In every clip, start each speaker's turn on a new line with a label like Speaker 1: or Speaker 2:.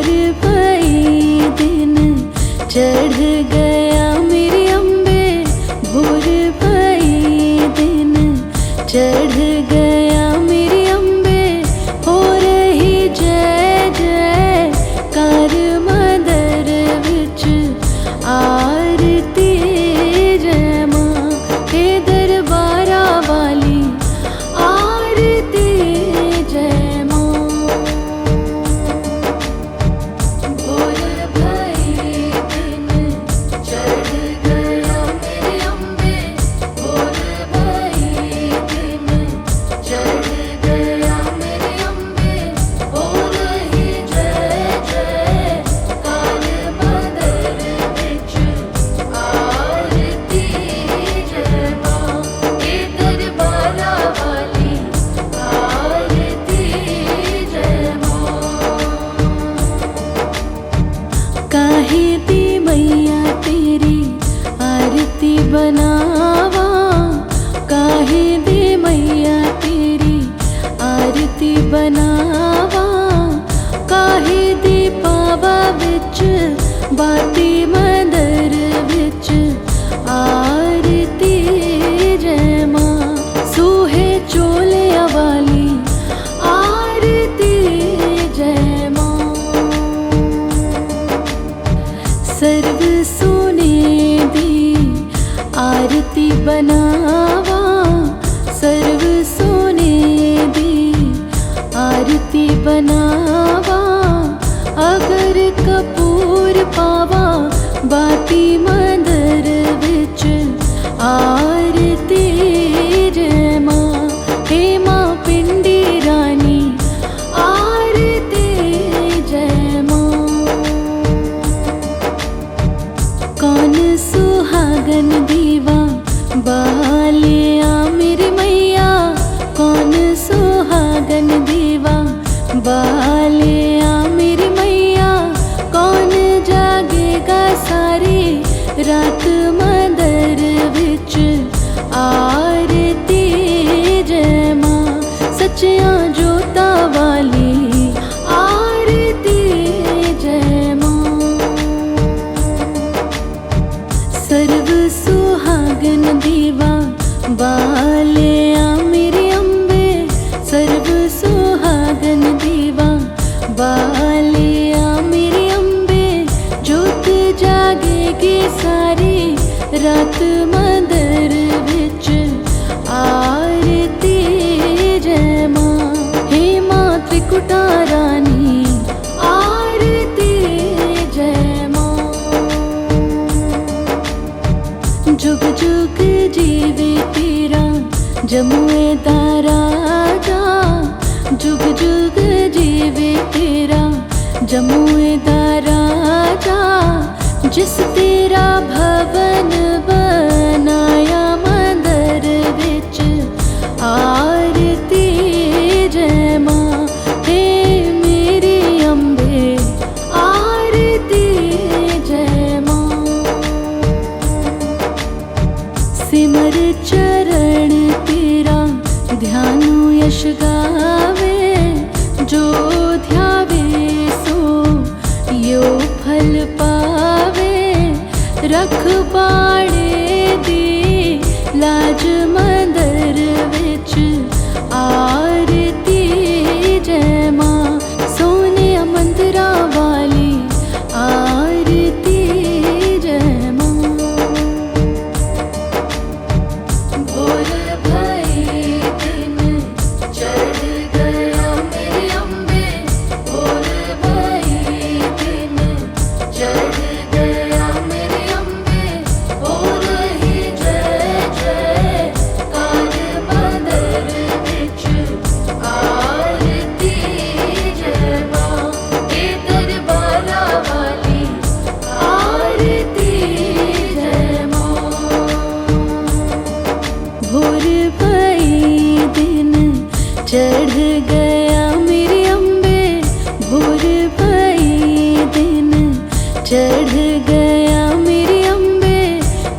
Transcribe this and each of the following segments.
Speaker 1: भोर भई दिन चढ़ गया मेरी अम्बे, भोर भई दिन चढ़ गया मेरी अम्बे। हो रही जय जय कार मंदर विच आरती, जय मां हे दरबारा वाली आरती, जय मां। भोर भई दिन चढ़ गया मेरी अम्बे, भोर भई दिन चढ़ गया मेरी अम्बे। हो रही जय जय कार मंदर विच आरती, जय मां हे दरबारा वाली आरती, जय मां। काहे दी मैया तेरी आरती बनावा, काहे दी मैया तेरी आरती बनावा। काहे दी पावा विच बाती मंदर विच आरती, जय मां सूहे चोलिया वाली आरती, जय मां। सर्व सोने दी आरती बनावा, सर्व सोने दी आरती बनावा। अगर कपूर पावा बाती मंदर विच आरती, जय मां हे मां पिंडी रानी आरती, जय मां। कौन सुहागन दीवा बालिया मेरी मैया, कौन सुहागन दीवा बालिया मेरी मैया। कौन जागेगा सारी रात मंदर विच आरती, जय मां सच्चिया जोता वाली आरती, जय मां। सर्व सुहागन दीवा बालिया मेरी अम्बे, सर्व सुहागन दीवा बालिया मेरी अम्बे। जोत जागेगी सारी रात मंदर विच आरती, जय मां हे मां त्रिकुटा रानी आरती, जय मां। जुग जुग जीवे तेरा जमुए दा राजा, जुग जुग जीवे तेरा जमुए दा राजा। जिस तेरा भवन बनाया मंदर विच आरती, जय मां हे मेरी अम्बे आरती, जय मां। सिमर चरण तेरा ध्यानु यश गावे, जो ध्यावे सो यो फल पावे। रखवाड़े दी लाज मंदर विच आरती, जय मां सोने मंदिरा वाली आरती, जय मां। भोर भई दिन चढ़ गया मेरी अम्बे, भोर भई दिन चढ़ गया मेरी अम्बे। हो रही जय जय कार मंदर विच आरती, जय मां हे दरबारा वाली आरती, जय मां। भोर भई दिन चढ़ गया मेरी अम्बे, भोर भई दिन चढ़ गया मेरी अम्बे।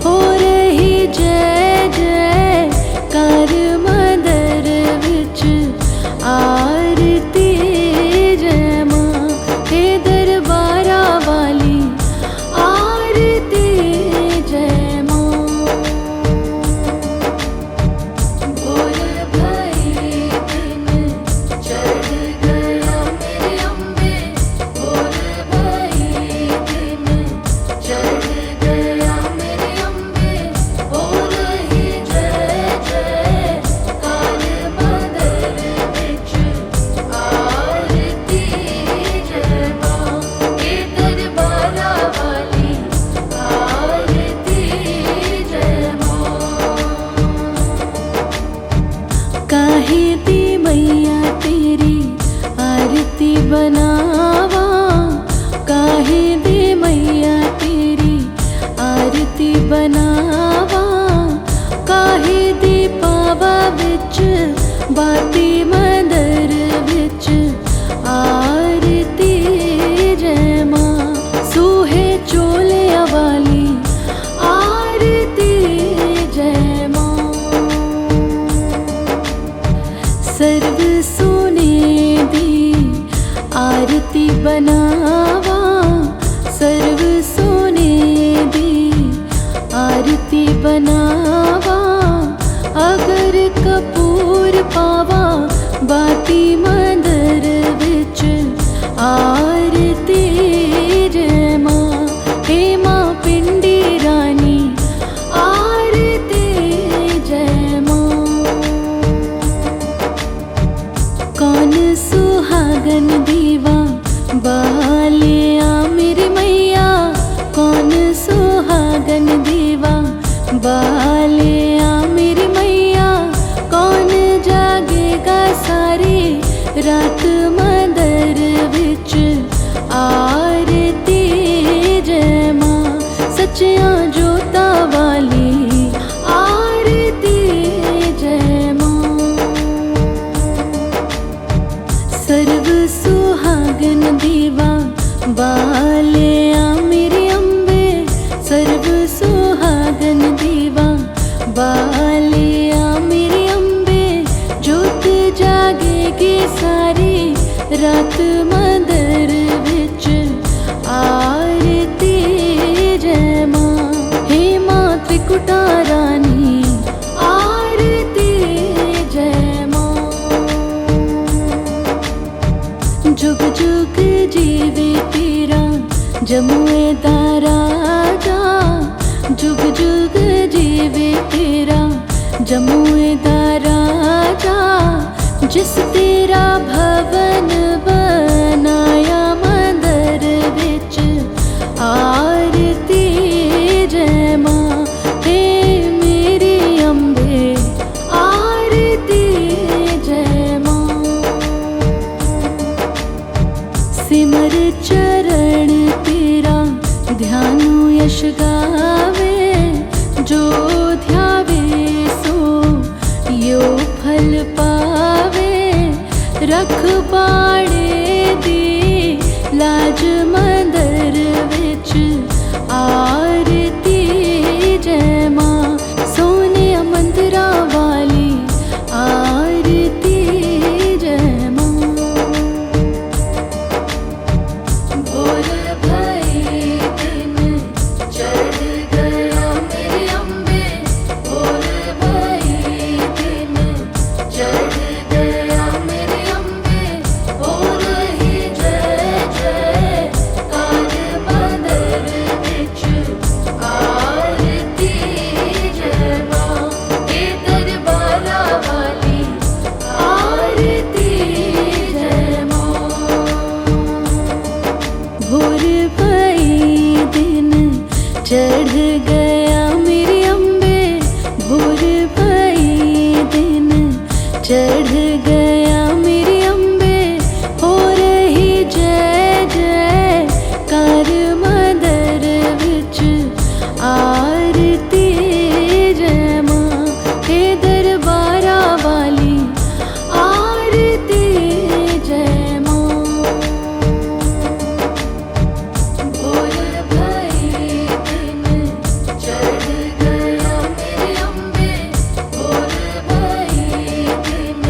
Speaker 1: हो रही जय जय कार मंदर विच आरती, जय मां हे दरबारा सर्व सोने दी आरती बनावा, सर्व सोने दी आरती बनावा। अगर कपूर पावा बाती मंदर विच आरती जय मां। हे मां पिंडी रानी आरती जय मां। कौन सुहागन दीवा बालिया मेरी मैया, कौन सुहागन दीवा बालिया मेरी मैया। कौन जागेगा सारी रात मंदर विच आरती जय मां। सच्चियां जोता वाली आरती जय मां। सर्व सुहागन दीवा बालिया मेरी अम्बे, सर्व सुहागन दीवा बालिया मेरी अम्बे। जोत जागेगी सारी रात मंदर विच आरती जय मां। हे मां त्रिकुटा रानी आरती जय मां। जुग जुग जीवे तेरा जमुए दा राजा, जुग जुग जीवे तेरा जमुए दा राजा। जिस तेरा भवन बनाया मंदर विच आरती जय मां। हे मेरी अम्बे आरती जय मां। सिमर चरण तेरा ध्यानु यश गावे, जो ध्यावे सो यो फल पावे। रख बाड़े दी लाज मंदर विच आरती जय मां। सोने मंदिरा वाली आरती जय मां। भोर भई दिन चढ़ गया मेरे अम्बे, भोर भई दिन चढ़ गया मेरे अम्बे। हो रही जय जय कार मंदर विच आरती जय मां। हे दरबारा वाली आरती जय मां। भोर भई दिन चढ़ गया मेरी अम्बे, भोर भई दिन चढ़ गया मेरी अम्बे। हो रही जय जय कार मंदर विच आरती जय मां। हे दरबारा वाली आरती जय मां। भोर भई दिन चढ़ गया मेरे अम्बे, भोर भई दिन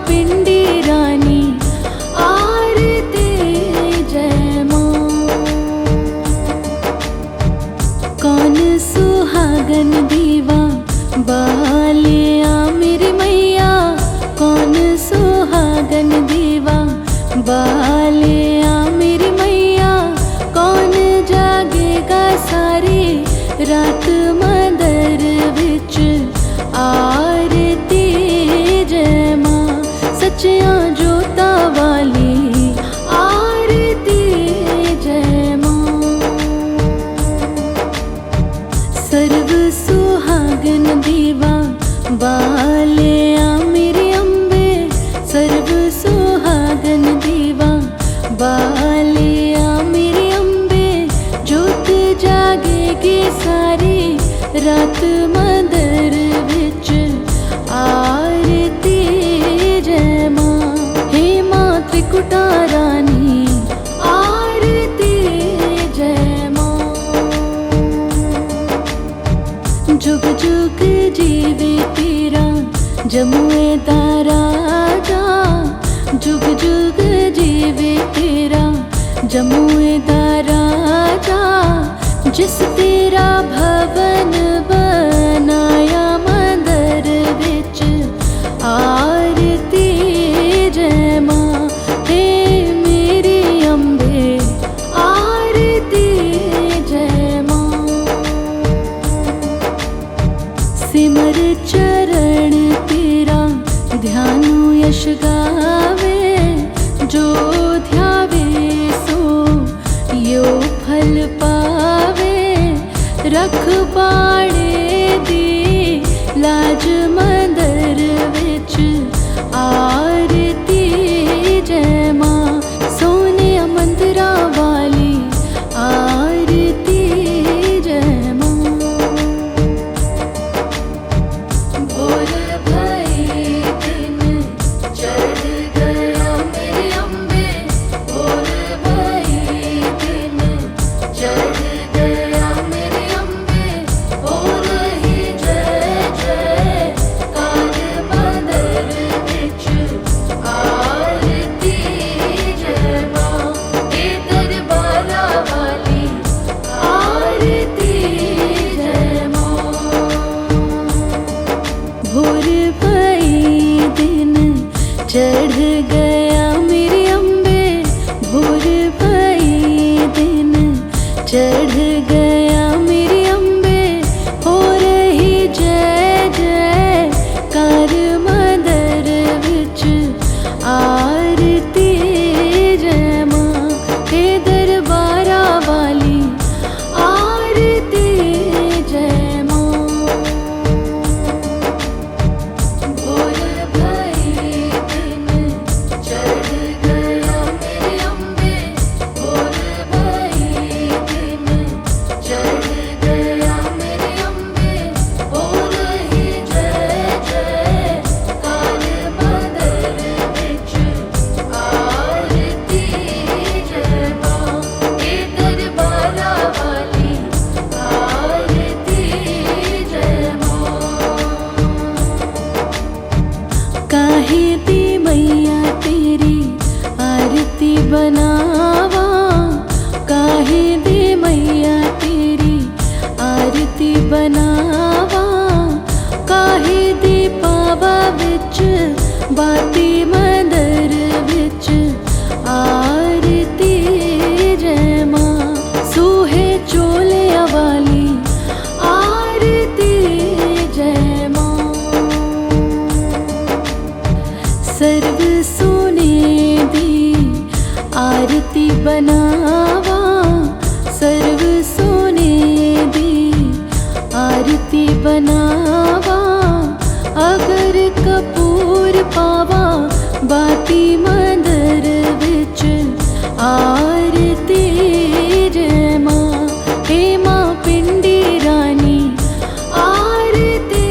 Speaker 1: पिंडी रानी आरती जय माँ। कौन सुहागन दीवा बालिया मेरी मैया, कौन सुहागन दीवा बालिया मेरी मैया। कौन जागेगा सारी रात मंदर विच आरती जय माँ। सच्चियां जोतां वाली आरती जय माँ। सर्व सुहागन दीवा बालिया मेरी अम्बे, सर्व सुहागन दीवा बालिया मेरी अम्बे। जोत जागेगी सारी रात मंदर विच आरती जय माँ। हे माँ त्रिकुटा रानी आरती जय माँ। जुग जुग जीवे तेरा जमुए दा राजा, जुग जुग जीवे तेरा जमुए दा राजा। जिस तेरा भवन बनाया मंदर विच आरती जय माँ। हे मेरी अम्बे आरती जय माँ। सिमर चरण तेरा ध्यानु यश गावे, जो ध्यावे सो यो फल पावे। रख पाड़े दी लाज मंदर विच आरती जय माँ। सोने मंदिरा वाली आरती जय माँ। भोर भई दिन चढ़ गया मेरी अम्बे, भोर भई दिन चढ़ गया मेरी अम्बे। हो रही जय जय कार मंदर विच आरती जय माँ। हे दरबारा वाली आरती जय माँ। भोर भई दिन चढ़ गया मेरी अम्बे, भोर भई दिन चढ़ गया मेरी अम्बे। हो रही जय जय कार मंदर विच आरती जय माँ। हे दरबारा वाली आरती जय माँ। भोर भई दिन चढ़ गया मेरी अम्बे, भोर भई दिन चढ़ गया मेरी अम्बे। हो रही जय जय कार मंदर विच आरती जय माँ। हे दरबारा वाली आरती जय माँ। काहे दी मैया तेरी आरती बनावा, काहे दी मैया तेरी आरती बनावा। काहे दी पावा विच बाती मंदर विच आरती जय माँ। सूहे चोलिया वाली आरती जय माँ। सर्व सोने दी आरती बनावा, सर्व सोने दी आरती बनावा। अगर कपूर पावा बाती मंदर विच आरती जय माँ। हे माँ पिंडी रानी आरती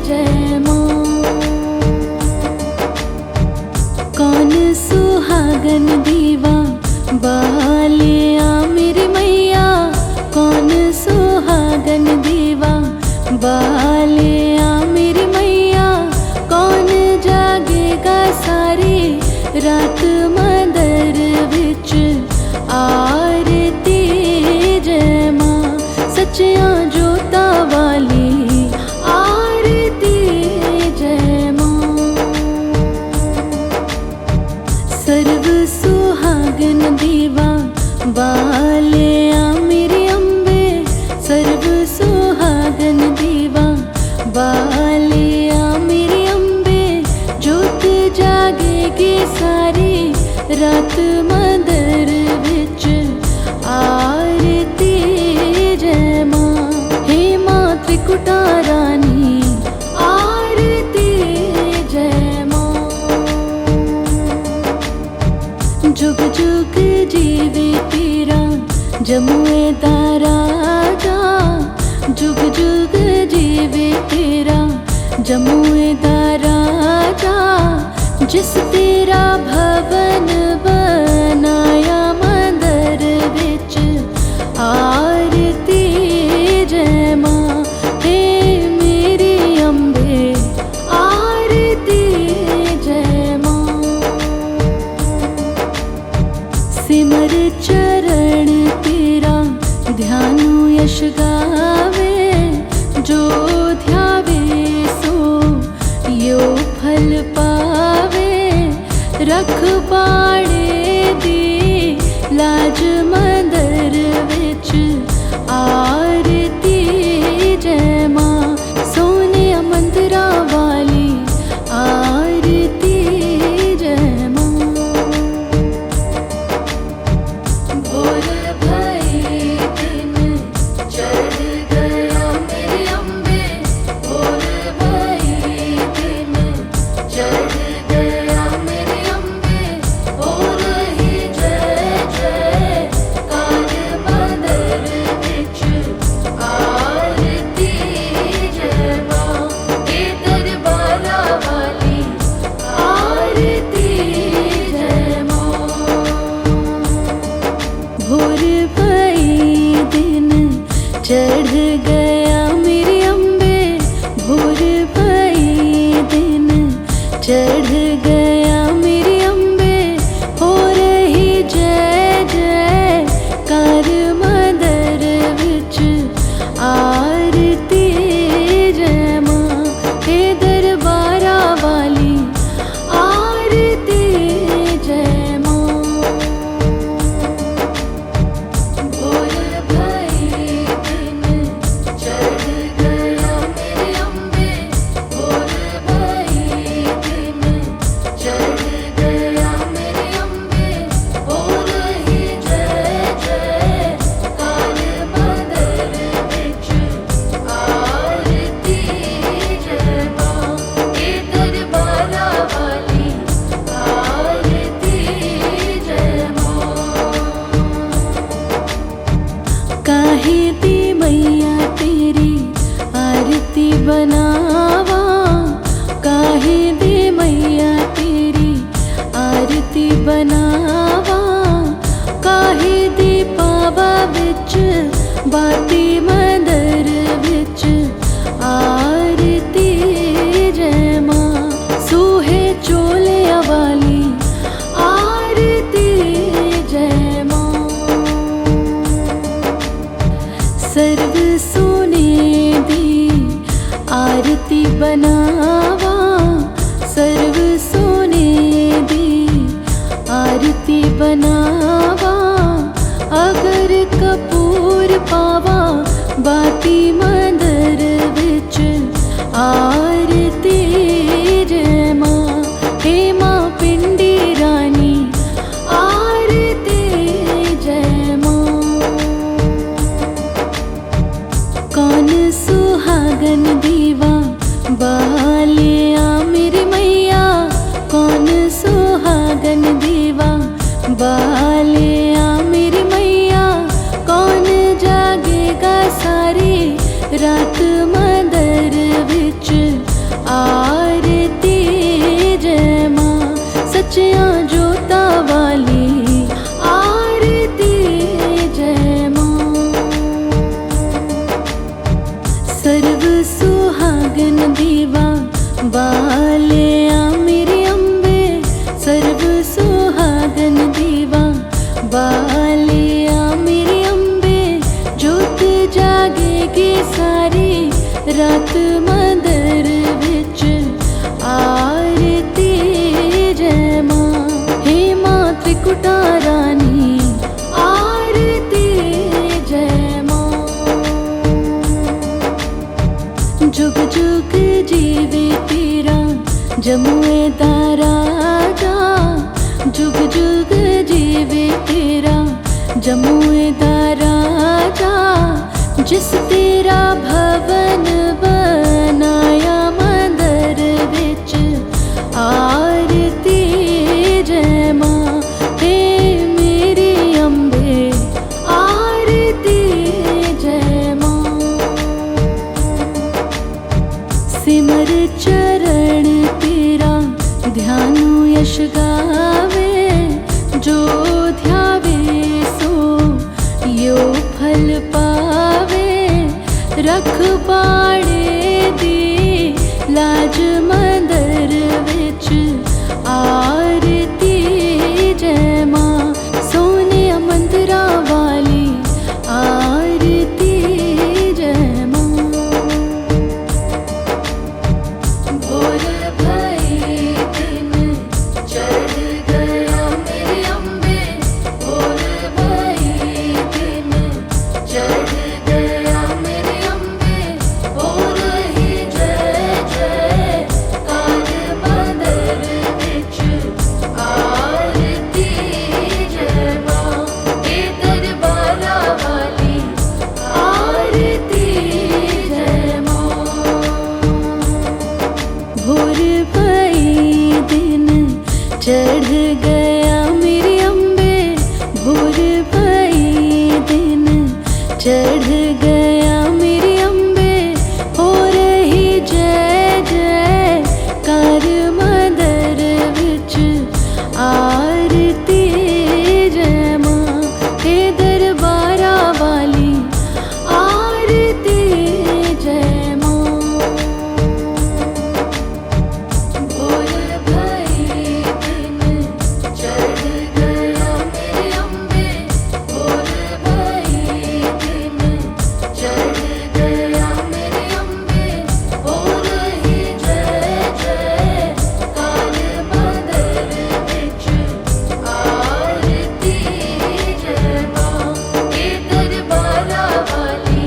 Speaker 1: जय माँ। कौन सुहागन दीवा बालिया मेरी मैया, कौन सुहागन दीवा बालिया मेरी मैया। कौन जागेगा रात मंदर विच आरती जय मां सच्चियां जोतां वाली आरती जय मां। सर्व सुहागन दीवा बालिया मेरी अम्बे सर्व सुहागन दीवा बालिया मेरी अम्बे जोत जागेगी सारी रात मंदर विच आरती जय मां। हे मां त्रिकुटा रानी आरती जय मां। जुग जुग जीवे तेरा जमुए दा राजा जुग जुग जीवे तेरा जमुए दा राजा जिस तेरा भवन बनाया मंदर विच आरती जय मां। हे मेरी अम्बे आरती जय मां। सिमर चरण तेरा ध्यानु यश गावे जो ध्यावे सो यो फल पावे। रख पाड़े दी लाज मंदर विच आरती जय मां। सोने मंदिरा वाली आरती जय मां। भोर भई दिन चढ़ गया मेरी अम्बे भोर भई दिन चढ़ गया मेरी अम्बे हो रही जय जय कार मंदर विच आरती जय मां। हे दरबारा वाली आरती जय मां। भोर भई दिन चढ़ गया मेरी अम्बे भोर भई दिन चढ़ गया मेरी अम्बे हो रही जय जय कार मंदर विच आरती जय मां। हे दरबारा वाली आरती जय मां। भोर भई दिन चढ़ गया मेरी अम्बे भोर भई दिन चढ़ गया मेरी अम्बे हो रही जय जय कार मंदर विच आरती जय मां। हे दरबारा वाली आरती जय मां। काहे दी मैया तेरी आरती बनावा काहे दी मैया तेरी आरती बनावा। काहे दी पावा विच बाती मंदर विच आरती जय मां। सूहे चोले वाली आरती जय मां। सर्व सोने दी आरती बनावा सर्व सोने दी आरती बनावा। अगर कपूर पावा बाती मंदर विच आरती जय मां। हे मां पिंडी रानी आरती जय मां। कौन सुहागन दीवा बालिया मेरी मैया कौन सुहागन दीवा बालिया मेरी मैया। कौन जागेगा सारी रात मंदर विच आरती जय मां। सच्चियां जोतां वाली आरती जय मां। सर्व सुहागन दीवा बालिया मेरी अम्बे सर्व रात मंदर विच आरती जय मां। हे मां त्रिकुटा रानी आरती जय मां। जुग जुग जीवे तेरा जमुए दा राजा। जुग जुग जीवे तेरा जमुए दा राजा। जिस तेरा भवन बनाया मंदर विच आरती जय मां। हे मेरी अम्बे आरती जय मां। सिमर चरण तेरा ध्यानु यश गावे। जो ध्यावे सो यो फल पावे। रखवाड़े दी लाज मंदर विच आरती जय मां। सोने मंदरा वाली आरती जय मां। भोर भई दिन चढ़ गया मेरे अम्बे। भोर भई दिन चढ़ गया मेरे अम्बे। हो रही जय जय कार मंदर विच आरती जय मां। हे दरबारा वाली आरती जय मां। भोर भई दिन चढ़ गया मेरे अम्बे। भोर भई दिन चढ़ गया मेरे अम्बे। हो रही जय जय कार मंदर विच आरती जय मां। हे दरबारा वाली आरती जय मां। भोर भई दिन चढ़ गया मेरे अम्बे। भोर भई दिन चढ़ गया मेरे अम्बे। हो रही जय जय कार मंदर विच आरती जय मां। हे दरबारा वाली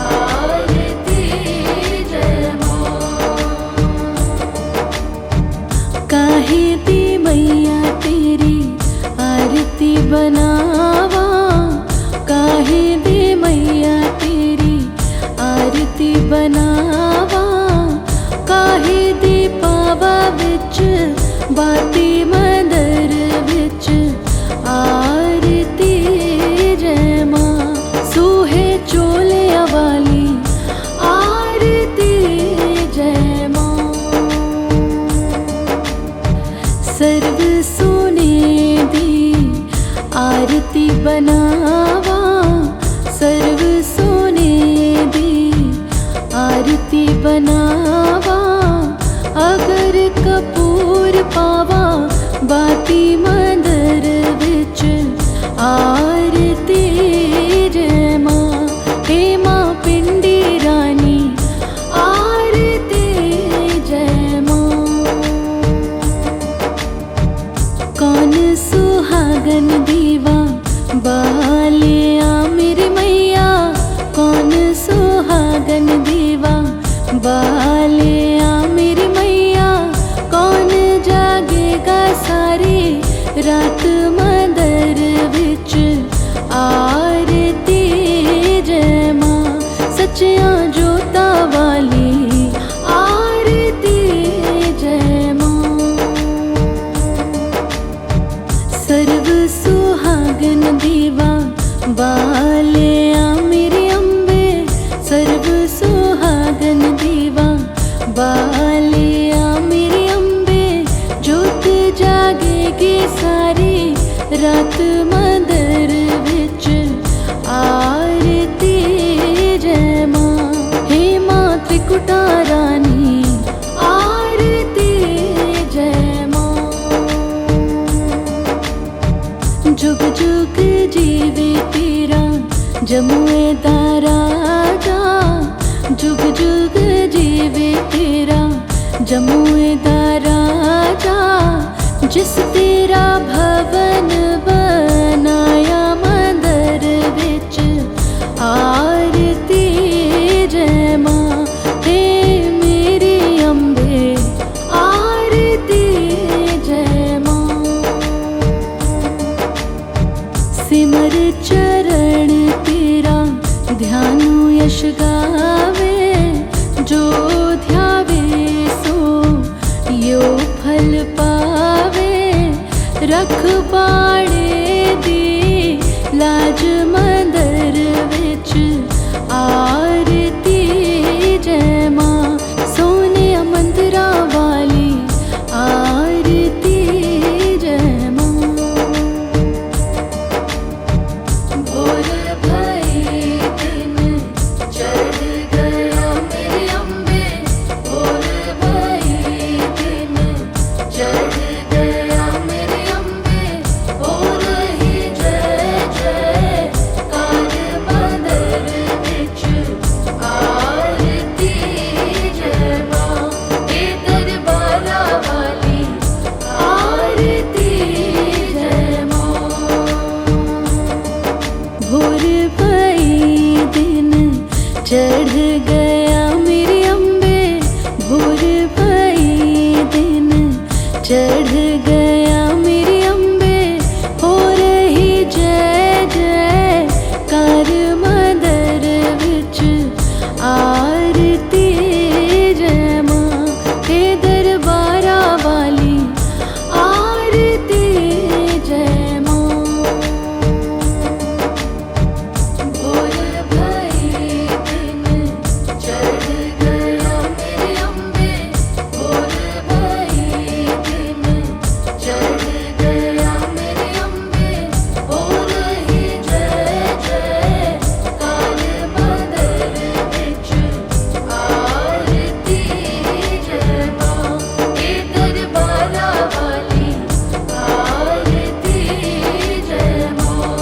Speaker 1: आरती जय मां। काहे दी मैया तेरी आरती बनावा। काहे दी मैया तेरी आरती बनावा। काहे दी पावा विच बाती मंदर विच आरती जय मां। सूहे चोले वाली आरती जय मां। सर्व सोने दी आरती बनावा। सर्व सोने दी आरती बनावा। अगर कपूर पावा बाती मंदर विच आरती जय मां। हे मां पिंडी रानी आरती जय मां। कौन सुहागन दीवा बालिया मेरी मैया। कौन सुहागन दीवा बालिया मेरी मैया। कौन जागेगा सारी रात मंदर विच आरती जय मां। सच्चियां जोता वाली आरती जय मां। सर्व सुहागन दीवा बालिया मेरे अम्बे। सर्व सुहागन दीवा बालिया मेरे अम्बे। जोत जागेगी सारी रात मंदर विच आरती जय मां। हे मां त्रिकुटा रानी आरती जय मां। जुग जुग जीवे तेरा जमुए दा राजा। जुग जुग जीवे तेरा जमुए दा राजा, जिस तेरा भवन बनाया मंदिर विच आरती जय मां हे मेरी अम्बे आरती जय मां। सिमर चरण तेरा ध्यानु यश गावे, जो ध्यावे सो यो फल पावे। रखवाड़े दी लाज मंदिर विच आरती जय मां, सोने मंदिरा वाली आरती जय मां। भोर भई दिन चढ़ गया मेरे अम्बे, भोर भई दिन चढ़ गया मेरे अम्बे। हो रही जय जय कार मंदिर विच आरती जय मां, हे दरबारा वाली आरती जय मां। भोर भई दिन चढ़ गया मेरे अम्बे, भोर भई दिन चढ़ गया मेरे अम्बे। हो रही जय जय कार मंदिर विच आरती जय मां, हे दरबारा वाली आरती जय मां। भोर भई दिन चढ़ गया मेरे अम्बे, भोर भई दिन चढ़ गया मेरे अम्बे। हो रही जय जय कार मंदिर विच आरती जय मां, हे दरबारा वाली आरती जय मां।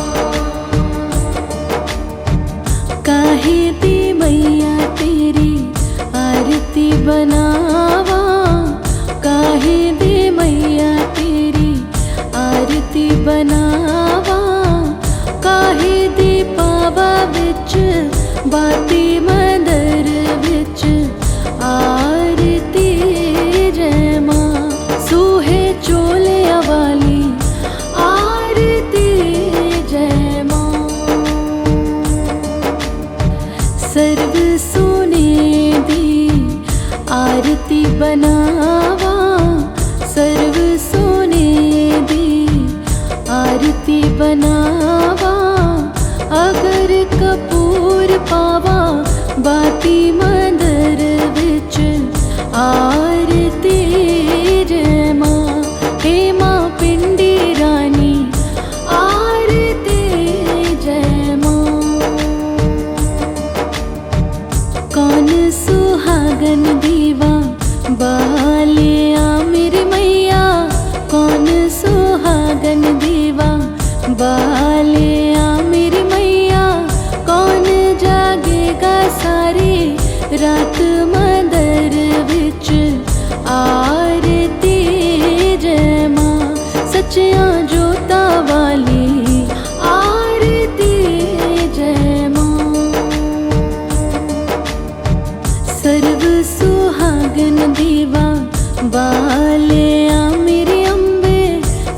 Speaker 1: काहे दी मैया तेरी आरती बनावा, काहे दी मैया तेरी आरती बनावा। काहे दी पावा विच बाती मंदिर विच आरती जय मां, सूहे चोलिया वाली आरती जय मां। सर्व सोने दी आरती बनावा, सर्व सोने दी आरती बनावा। अगर कपूर पावा बाती मंदिर विच आरती जय मां, हे मां पिंडी रानी आरती जय मां। कौन सुहागन दीवा बालिया मेरी मैया, कौन सुहागन दीवा बालिया मेरी मैया। कौन जागेगा सारी रात मंदिर विच आरती जय मां, सच्चियां जोता वाली आरती जय मां। सर्व सुहागन दीवा बालिया मेरे अम्बे,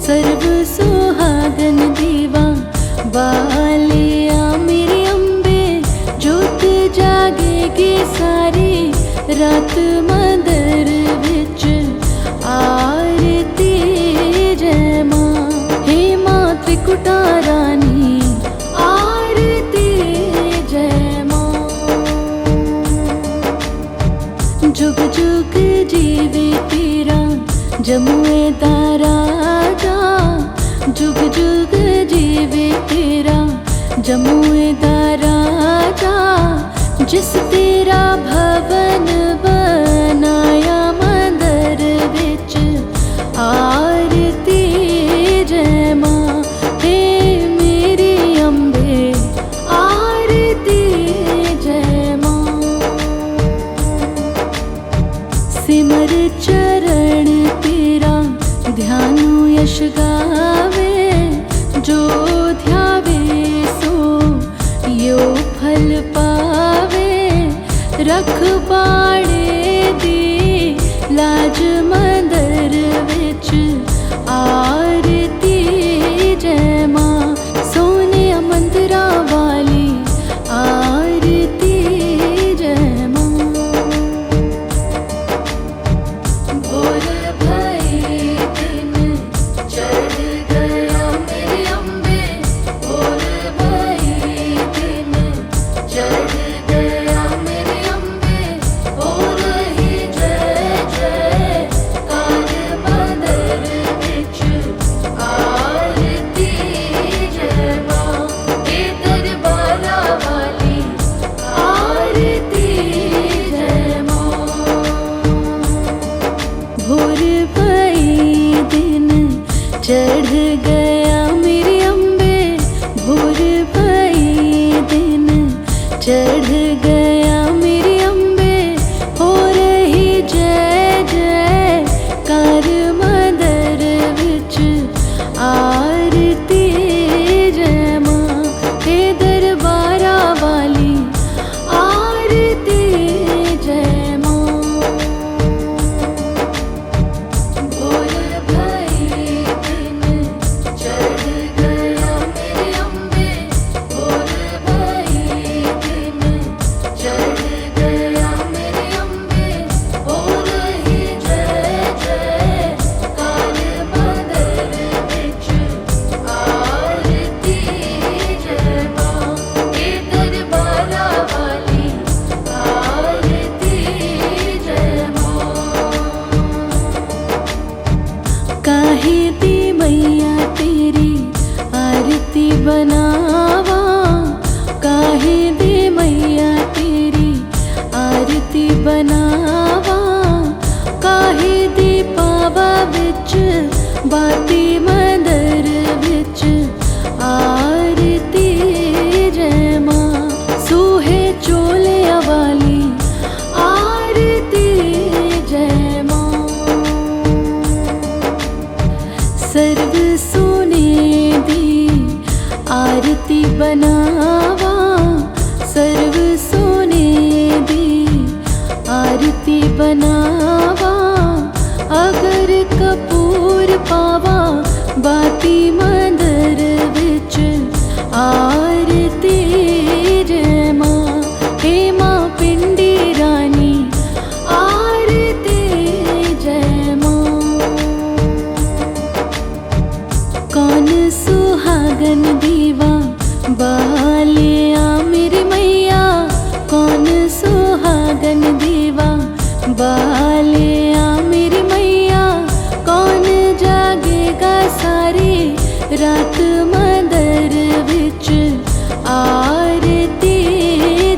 Speaker 1: सर्व सुहागन दीवा बालिया मेरे अम्बे। जोत जागेगी सारी रात मंदिर विच आरती जय मां, हे मां त्रिकुटा रानी आरती जय मां। जुग जुग जीवे तेरा जमुए दा राजा, जुग जुग जीवे तेरा जमुए दा राजा। जिस तेरा भवन बनाया मंदिर विच आरती जय मां, हे मेरी अम्बे आरती जय मां। यश गावे, जो ध्यावे सो यो फल पावे। रखवाड़े दी लाज मंदर विच आरती जय मां, सोने मंदरा वाली आरती जय मां। भोर भई दिन चढ़ गया मेरे अम्बे, भोर भई दिन चढ़ गया मेरे अम्बे। हो रही जय जय कार मंदर विच आरती जय मां, हे दरबारा वाली आरती जय मां। भोर भई दिन चढ़ गया मेरे अम्बे, भोर भई दिन चढ़ गया मेरे अम्बे। हो रही जय जय कार मंदर विच आरती जय मां, हे दरबारा वाली आरती जय मां। भोर भई दिन चढ़ गया मेरे अम्बे, भोर भई दिन चढ़ गया मेरे अम्बे। हो रही जय जय कार मंदर विच आरती जय मां, हे दरबारा वाली आरती जय मां। काहे दी मैया तेरी आरती बनावा, काहे दी मैया तेरी आरती बनावा। काहे दी पावा विच बाती मंदर विच आरती जय मां, सूहे चोले वाली आरती जय मां। सर्व सोने दी आरती बनावा, सर्व सोने दी आरती बनावा। अगर कपूर पावा बाती मंदर विच आरती जय मां, हे मां पिंडी रानी आरती जय मां। कौन सुहागन दीवा बालिया मेरी मैया, कौन सुहागन दीवा बालिया मेरी मैया। कौन जागेगा सारी रात मंदर विच आरती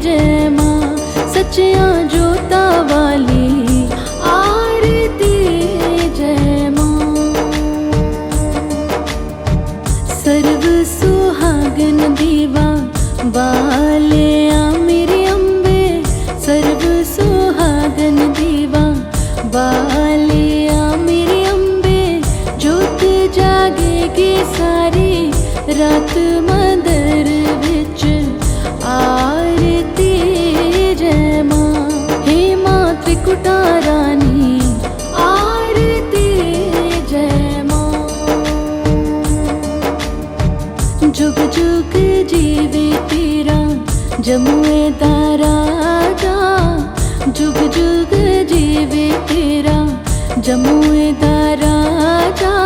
Speaker 1: जय मां, सच्चियां जोता वाली आरती जय मां। सर्व सुहागन दीवा बालिया मेरे अम्बे, सर्व सुहागन दीवा बालिया मेरे अम्बे। जोत जागेगी सारी रात मंदर विच आरती जय मां, हे मां त्रिकुटा रानी आरती जय मां। जुग जुग जीवे तेरा जमुए दा राजा, जुग जुग जीवे तेरा जमुए दा राजा।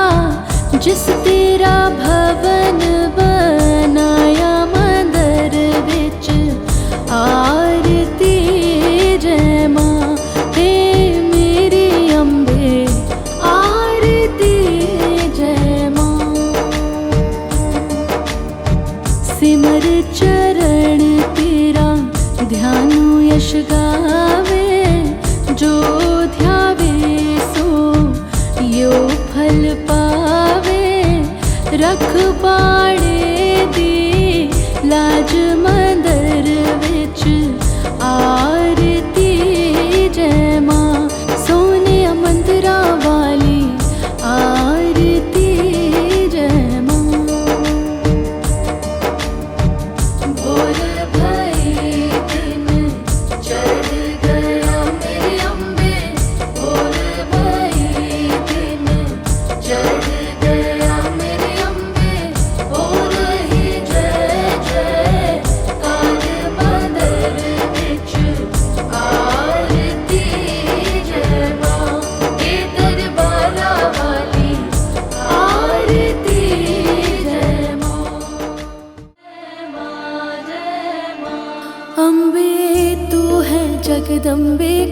Speaker 1: जिस तेरा भवन बनाया मंदर विच आरती जय मां, हे मेरी अम्बे आरती जय मां। सिमर चरण तेरा ध्यानु यश गावे, जो ध्यावे सो यो फल पावे। रखवाड़े दी लाज मंदर विच आरती जय मां, सोने मंदरा वाली आरती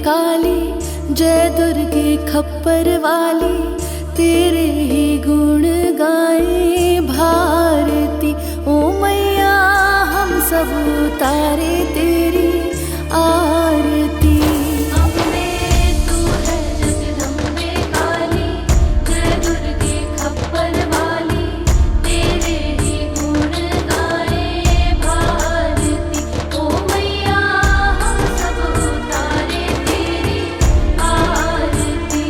Speaker 1: काली, जय दुर्गे खप्पर वाली, तेरे ही गुण गाए भारती। ओ मैया हम सब उतारे तेरी आरती।
Speaker 2: अम्बे तू है जगदम्बे काली, जय दुर्गे खप्पर वाली, तेरे ही गुण गाए भारती। ओ मैया हम सब उतारे तेरी आरती।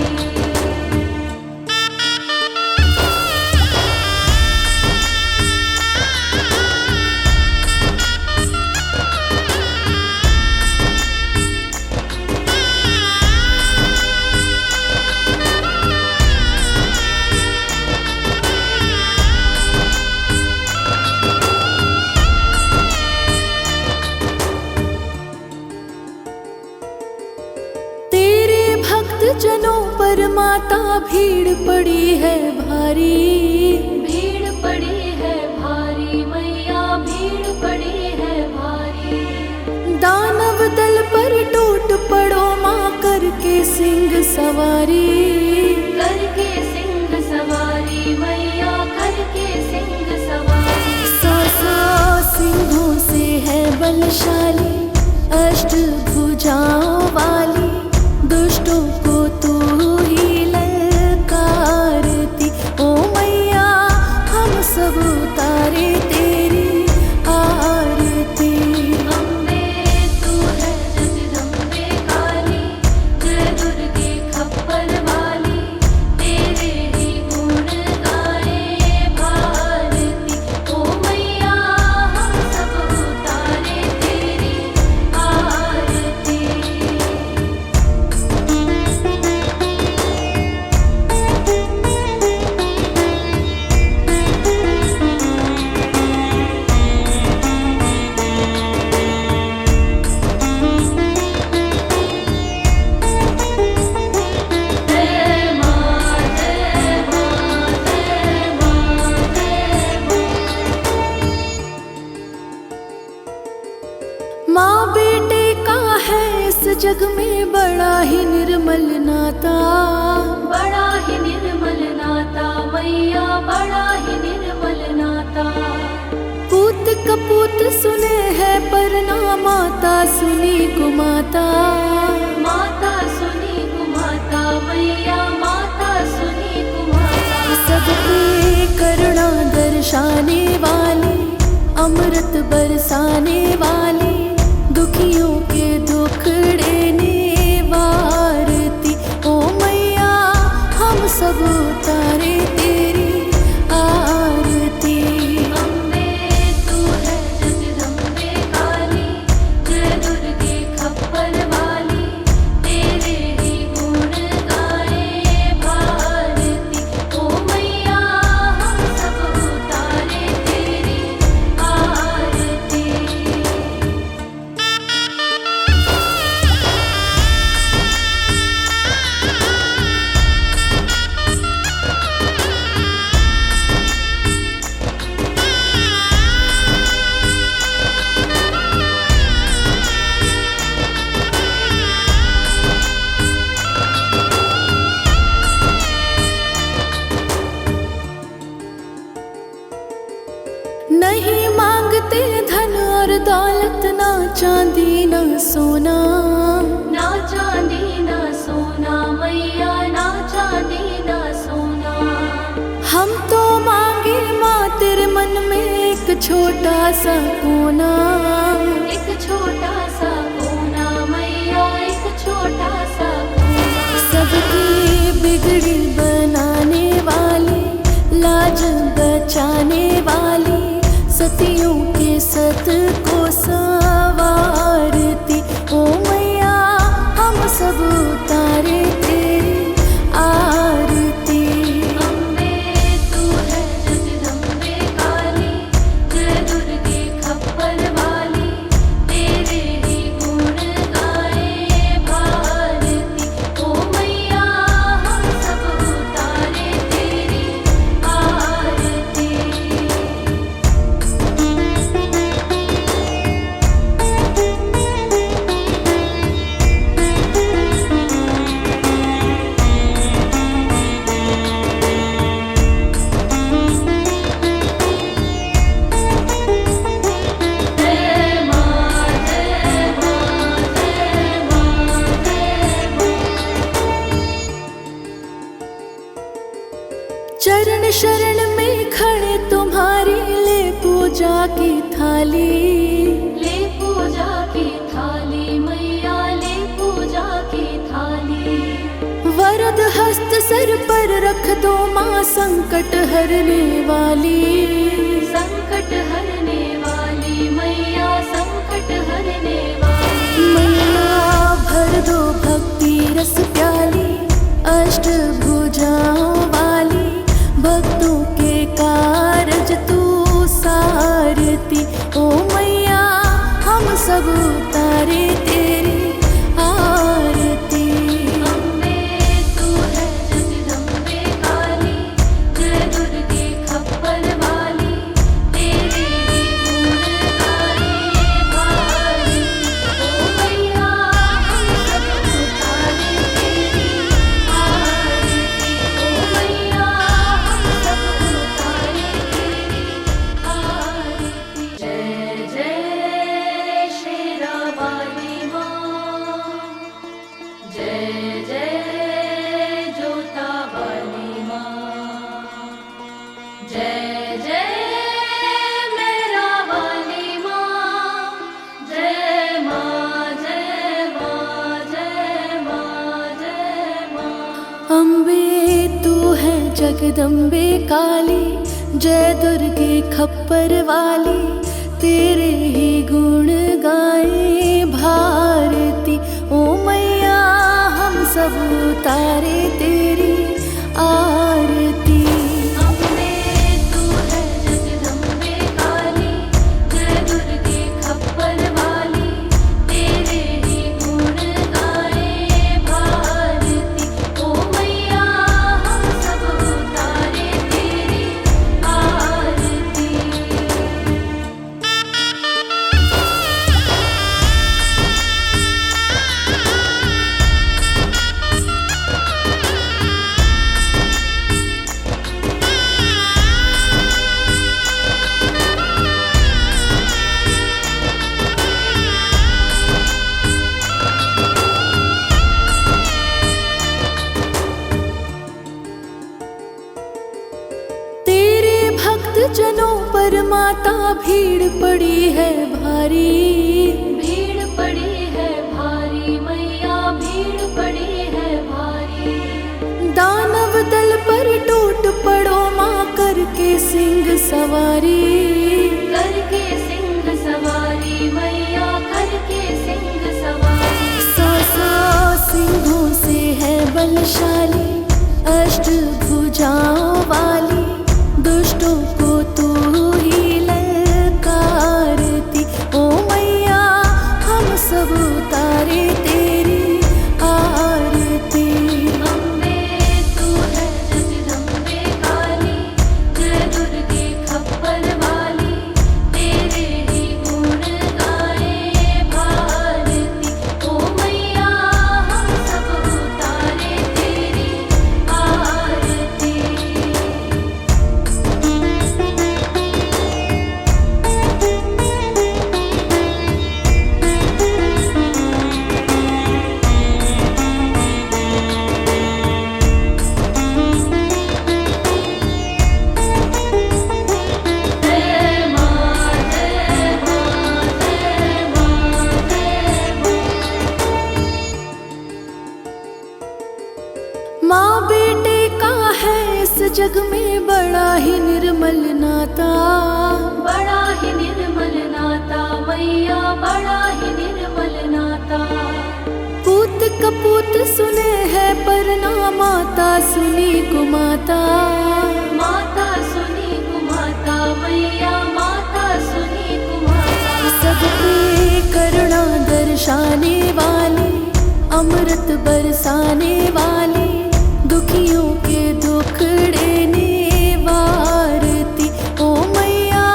Speaker 1: तेरे भक्त जनों पर माता भीड़ पड़ी है भारी,
Speaker 2: भीड़ पड़ी है भारी मैया, भीड़ पड़ी है भारी।
Speaker 1: दानव दल पर टूट पड़ो माँ करके सिंह सवारी।
Speaker 2: करके सिंह सवारी मैया, करके सिंह सवारी।
Speaker 1: सौ सिंहों से है बलशाली, अष्ट भुजाओं वाली, दुष्टों को तू ही ललकारती। ओ मैया हम सब उतारे तेरी आरती।
Speaker 2: अम्बे तू है जगदम्बे काली, जय दुर्गे खप्पर वाली, तेरे ही गुण गाए भारती। ओ मैया हम सब उतारे तेरी आरती। जय माँ जय माँ जय माँ जय माँ।
Speaker 1: माँ बेटे का है इस जग में बड़ा ही निर्मल नाता।
Speaker 2: बड़ा ही निर्मल नाता मैया, बड़ा ही निर्मल नाता।
Speaker 1: पूत कपूत सुने है पर ना माता सुनी कुमाता।
Speaker 2: माता सुनी कुमाता मैया, माता सुनी कुमाता।
Speaker 1: सबके करुणा दर्शाने वाली, अमृत बरसाने वाली, दुखियों के दुखड़े निवारती। ओ मैया हम सब उतारे तेरी आरती।
Speaker 2: अम्बे तू है जगदम्बे काली, जय दुर्गे खप्पर वाली, तेरे ही गुण गाए भारती। ओ मैया हम सब उतारे तेरी आरती।
Speaker 1: नहीं मांगते धन और दौलत, ना चांदी ना सोना।
Speaker 2: ना चांदी ना सोना मैया, ना चांदी ना सोना।
Speaker 1: हम तो मांगे माँ तेरे मन में एक छोटा सा कोना।
Speaker 2: एक छोटा सा कोना मैया, एक छोटा सा कोना।
Speaker 1: सबकी बिगड़ी बनाने वाली, लाज बचाने वाली, सतियों के सत को संवारती। ओ मैया हम सब उतारे तेरी आरती।
Speaker 2: अम्बे तू है जगदम्बे काली, जय दुर्गे खप्पर वाली, तेरे ही गुण गाए भारती। ओ मैया हम सब उतारे तेरी आरती।
Speaker 1: वाली।
Speaker 2: ले पूजा की थाली मैया, ले पूजा की थाली।
Speaker 1: वरद हस्त सर पर रख दो माँ, संकट हरने वाली।
Speaker 2: संकट हरने वाली मैया, संकट हरने वाली।
Speaker 1: मैया भर दो भक्ति रस प्याली, अष्ट भुजाओं वाली। भक्तों के कारज तू सारती। ओ मैया हम सब उतारे तेरी आरती।
Speaker 2: अम्बे तू है जगदम्बे काली, जय दुर्गे खप्पर वाली। तेरे ही गुण गाए भारती। ओ मैया हम सब उतारे तेरी आरती। ओ मैया हम सब उतारे तेरी आरती। जय जय शेरा वाली माँ, जय जय जोता वाली माँ। जय जय मेरा वाली माँ, जय माँ जय माँ जय माँ जय माँ।
Speaker 1: अम्बे तू है जगदम्बे काली, जय दुर्गे खप्पर वाली। तेरे ही गुण गाए भारती। ओ मैया हम सब उतारे तेरी आरती।
Speaker 2: अम्बे तू है जगदम्बे काली, जय दुर्गे खप्पर वाली। तेरे ही गुण गाए भारती। ओ मैया हम सब उतारे तेरी आरती।
Speaker 1: तेरे भक्त जनों पर माता भीड़ पड़ी है भारी।
Speaker 2: भीड़ पड़ी है भारी मैया, भीड़ पड़ी है भारी।
Speaker 1: दानव दल पर टूट पड़ो माँ, करके सिंह सवारी।
Speaker 2: करके सिंह सवारी मैया, करके सिंह सवारी।
Speaker 1: सौ सिंहों से है बलशाली, अष्ट भुजाओं वाली। दुष्टों को तू ही ललकारती। ओ मैया हम सब उतारे तेरी आरती।
Speaker 2: अम्बे तू है जगदम्बे काली, जय दुर्गे खप्पर वाली। तेरे ही गुण गाए भारती। ओ मैया हम सब उतारे तेरी आरती। जय माँ जय माँ जय माँ जय माँ।
Speaker 1: माँ बेटे का है इस जग में बड़ा ही निर्मल नाता।
Speaker 2: बड़ा ही निर्मल नाता मैया, बड़ा ही निर्मल नाता।
Speaker 1: पूत कपूत सुने है पर ना माता सुनी कुमाता।
Speaker 2: माता सुनी कुमाता मैया, माता सुनी कुमाता।
Speaker 1: सब पे करुणा दर्शाने वाली, अमृत बरसाने वाली। दुखियों के दुखड़े निवारती। ओ मैया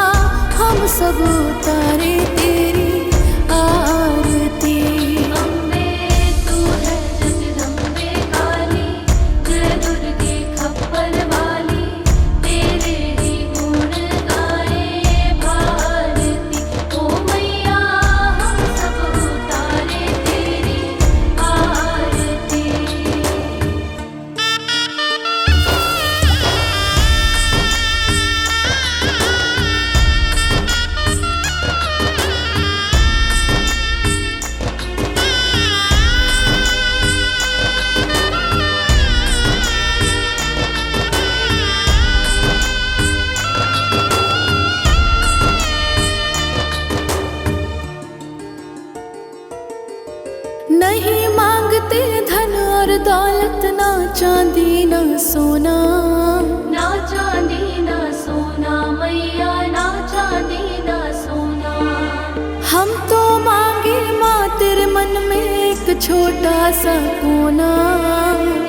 Speaker 1: हम सब उतारे तेरी आरती।
Speaker 2: अम्बे तू है जगदम्बे काली, जय दुर्गे खप्पर वाली। तेरे ही गुण गाए भारती। ओ मैया हम सब उतारे तेरी आरती।
Speaker 1: चांदी ना सोना,
Speaker 2: ना चांदी ना सोना मैया, ना चांदी ना सोना।
Speaker 1: हम तो मांगे माँ तेरे मन में एक छोटा सा कोना,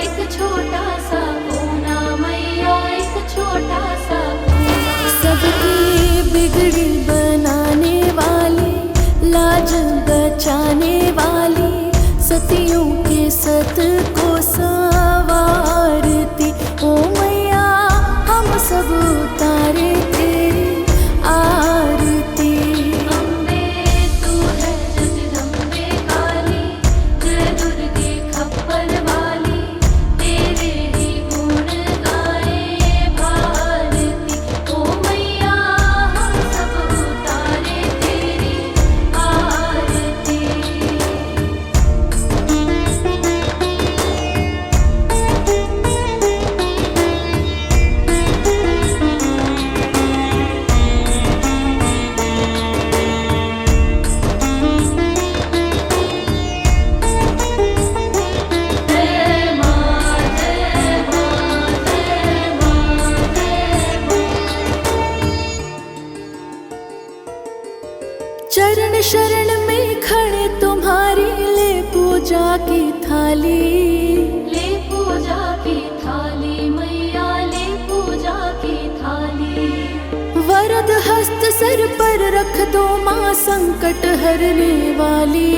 Speaker 2: एक छोटा सा कोना मैया, एक छोटा सा कोना।
Speaker 1: सबकी बिगड़ी बनाने वाली, लाज बचाने वाली, सतियों के सत को संवारती ओ मैया, हम सब उतारे तेरी आरती।
Speaker 2: अम्बे तू है जगदम्बे काली, जय दुर्गे खप्पर वाली, तेरे ही गुण गाए भारती ओ मैया, हम सब उतारे तेरी आरती। जय माँ जय माँ जय माँ जय माँ।
Speaker 1: चरण शरण में खड़े तुम्हारी ले पूजा की थाली,
Speaker 2: ले पूजा की थाली मैया, ले पूजा की थाली।
Speaker 1: वरद हस्त सर पर रख दो माँ संकट हरने वाली,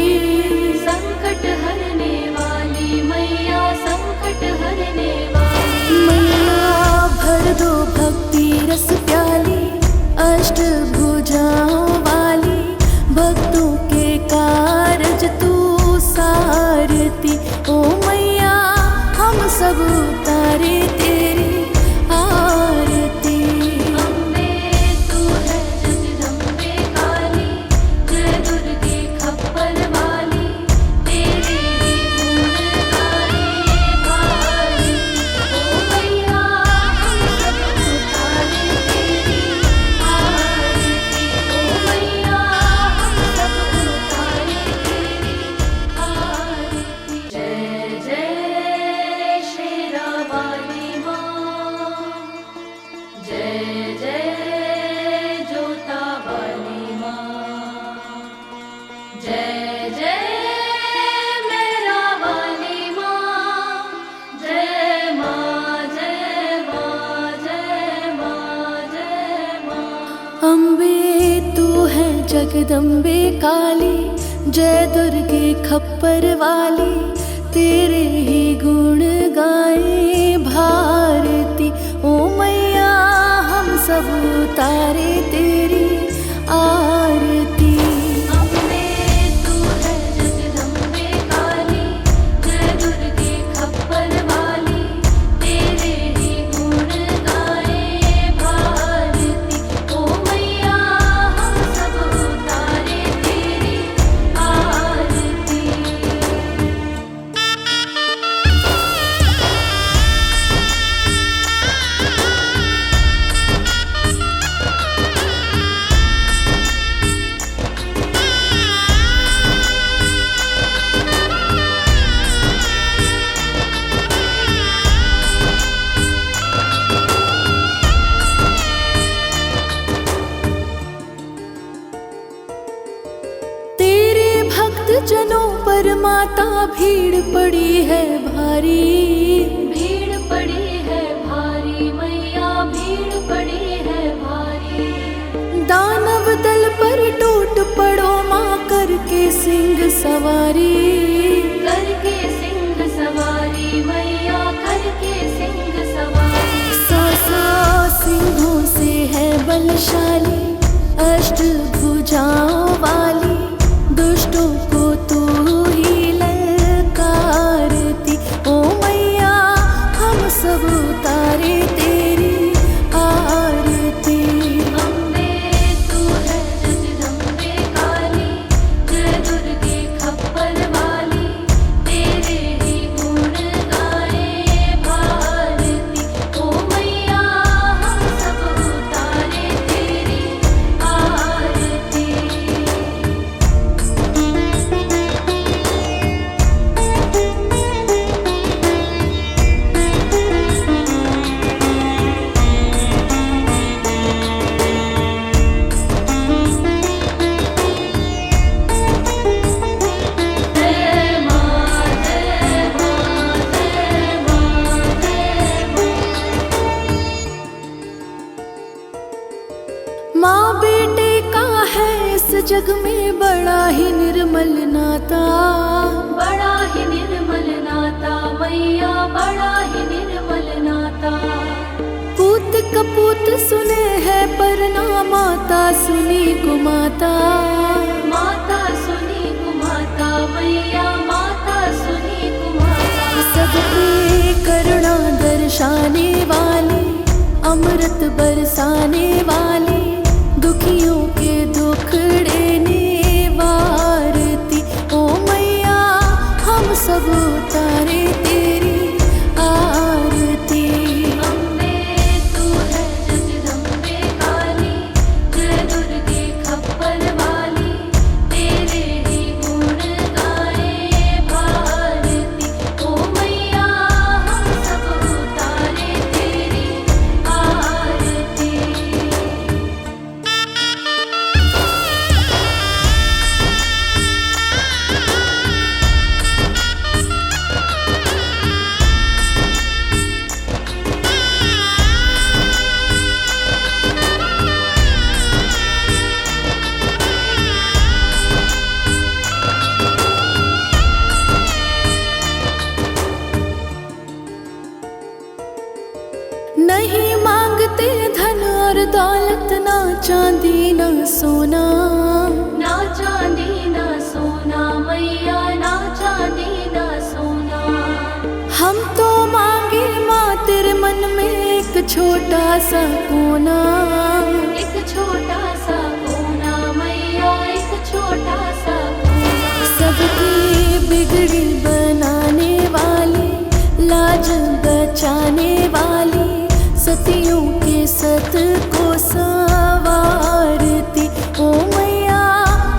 Speaker 2: संकट हरने वाली मैया, संकट हरने वाली।
Speaker 1: मैया भर दो भक्ति रस प्याली, अष्ट भुजाओं वाली, भक्तों के कारज तू सारती ओ मैया, हम सब उतारे तेरी आरती।
Speaker 2: अम्बे तू है जगदम्बे काली, जय दुर्गे खप्पर वाली, तेरे ही गुण गाए भारती ओ मैया, हम सब उतारे तेरी आरती ओ मैया, हम सब उतारे तेरी आरती। जय जय शेरा वाली माँ, जय जय जोता वाली माँ, जय जय मेरा वाली माँ, जय माँ जय माँ जय माँ जय माँ।
Speaker 1: अम्बे तू है जगदम्बे काली, जय दुर्गे खप्पर वाली, तेरे ही गुण गाए भारती ओ मैया, हम सब उतारे तेरी आरती।
Speaker 2: अम्बे तू है जगदम्बे काली, जय दुर्गे खप्पर वाली, तेरे ही गुण गाए भारती ओ मैया, हम सब उतारे तेरी आरती।
Speaker 1: तेरे भक्त जनों पर माता भीड़ पड़ी है भारी,
Speaker 2: भीड़ पड़ी है भारी मैया, भीड़ पड़ी है भारी।
Speaker 1: दानव दल पर टूट पड़ो माँ करके सिंह सवारी,
Speaker 2: करके सिंह सवारी मैया, करके सिंह सवारी।
Speaker 1: सौ सिंहों से है बलशाली, अष्ट भुजाओं वाली, दुष्टों को तू ही ललकारती ओ मैया, हम सब उतारे तेरी आरती।
Speaker 2: अम्बे तू है जगदम्बे काली, जय दुर्गे खप्पर वाली, तेरे ही गुण गाए भारती ओ मैया, हम सब
Speaker 1: माँ बेटे का है इस जग में बड़ा ही निर्मल नाता,
Speaker 2: बड़ा ही निर्मल नाता मैया, बड़ा ही निर्मल नाता।
Speaker 1: पूत कपूत सुने है पर ना माता सुनी कुमाता,
Speaker 2: माता सुनी कुमाता मैया, माता सुनी कुमाता।
Speaker 1: सबके करुणा दर्शाने वाली, अमृत बरसाने वाली, दुखियों के दुखड़े निवारती। ओ मैया हम सब उतारे तेरी आरती।
Speaker 2: अम्बे तू है जगदम्बे काली, जय दुर्गे खप्पर वाली, तेरे ही गुण गाए भारती। ओ मैया हम सब उतारे तेरी आरती।
Speaker 1: नहीं मांगते धन और दौलत, ना चांदी ना सोना,
Speaker 2: ना चांदी ना सोना मैया, ना चांदी ना सोना।
Speaker 1: हम तो मांगे माँ तेरे मन में एक छोटा सा कोना।
Speaker 2: एक छोटा सा कोना मैया, एक छोटा सा कोना।
Speaker 1: सबकी बिगड़ी बनाने वाली, लाज बचाने वाली, सतियों के सत को संवारती। ओ मैया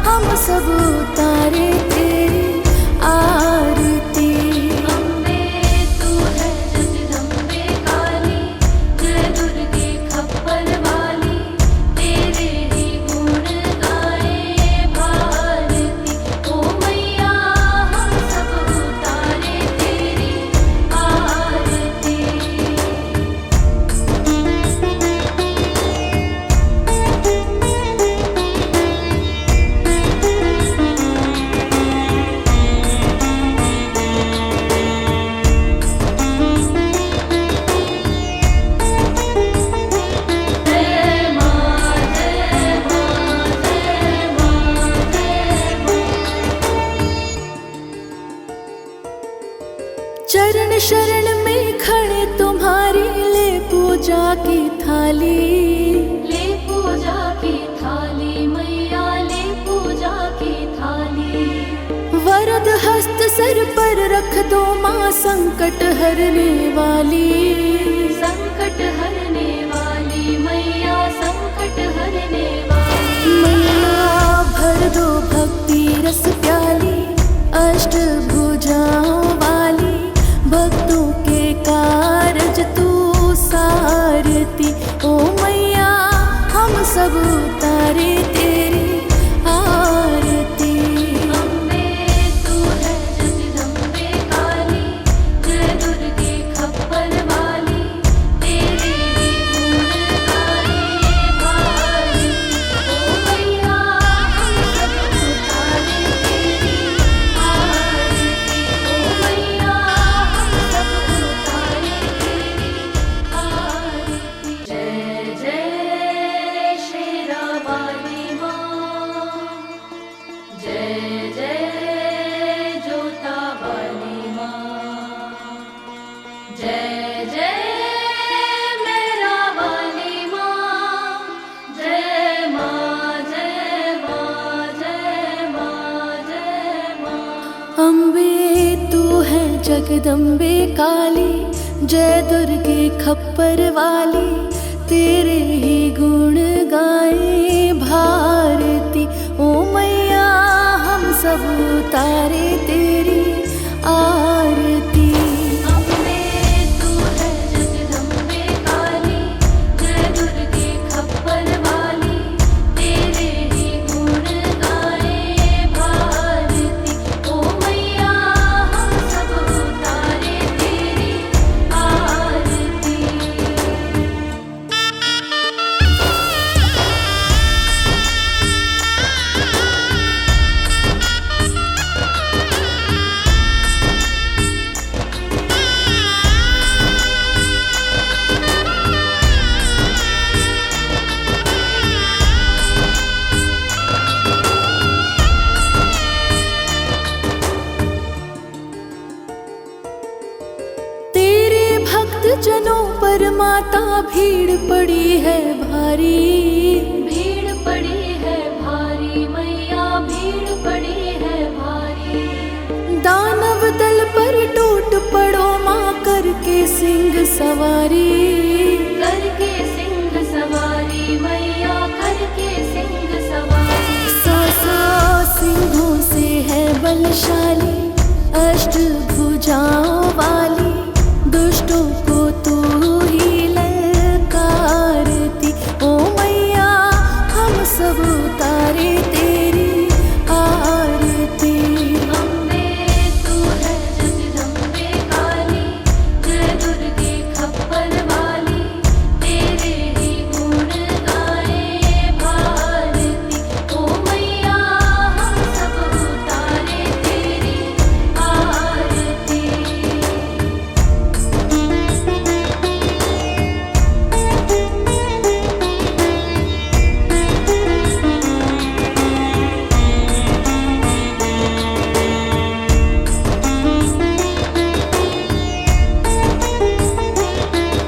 Speaker 1: हम सब उतारे तेरी आरती।
Speaker 2: अम्बे तू है जगदम्बे काली, जय दुर्गे खप्पर वाली, तेरे ही गुण गाए भारती। ओ मैया हम सब उतारे तेरी आरती। जय माँ जय माँ जय माँ जय माँ।
Speaker 1: चरण शरण में खड़े तुम्हारी, ले पूजा की थाली।
Speaker 2: ले पूजा की थाली मैया, ले पूजा की थाली।
Speaker 1: वरद हस्त सर पर रख दो माँ, संकट हरने वाली।
Speaker 2: संकट हरने वाली मैया, संकट हरने वाली।
Speaker 1: मैया भर दो भक्ति रस प्याली, अष्ट भुजाओं वाली, भक्तों के कारज तू सारती। ओ मैया हम सब उतारे तेरी आरती।
Speaker 2: अम्बे तू है जगदम्बे काली, जय दुर्गे खप्पर वाली, तेरे ही गुण गाए भारती। ओ मैया हम सब उतारे तेरी आरती। ओ मैया हम सब उतारे तेरी आरती। जय जय शेरा वाली माँ, जय जय जोता वाली माँ, जय जय मेरा वाली माँ, जय माँ जय माँ जय माँ जय माँ।
Speaker 1: अम्बे तू है जगदम्बे काली, जय दुर्गे खप्पर वाली, तेरे ही गुण गाए भारती। ओ मैया हम सब उतारे तेरी आरती।
Speaker 2: अम्बे तू है जगदम्बे काली, जय दुर्गे खप्पर वाली, तेरे ही गुण गाए भारती। ओ मैया हम सब उतारे तेरी आरती।
Speaker 1: भीड़ पड़ी है भारी,
Speaker 2: भीड़ पड़ी है भारी मैया, भीड़ पड़ी है भारी।
Speaker 1: दानव दल पर टूट पड़ो माँ करके सिंह सवारी,
Speaker 2: करके सिंह सवारी मैया, करके सिंह सवारी।
Speaker 1: सौ सिंहों से है बलशाली, अष्ट भुजाओं वाली, दुष्टों को तू ही ललकारती। ओ मैया हम सब उतारे तेरी आरती।
Speaker 2: अम्बे तू है जगदम्बे काली, जय दुर्गे खप्पर वाली, तेरे ही गुण गाए भारती। ओ मैया हम सब उतारे तेरी आरती।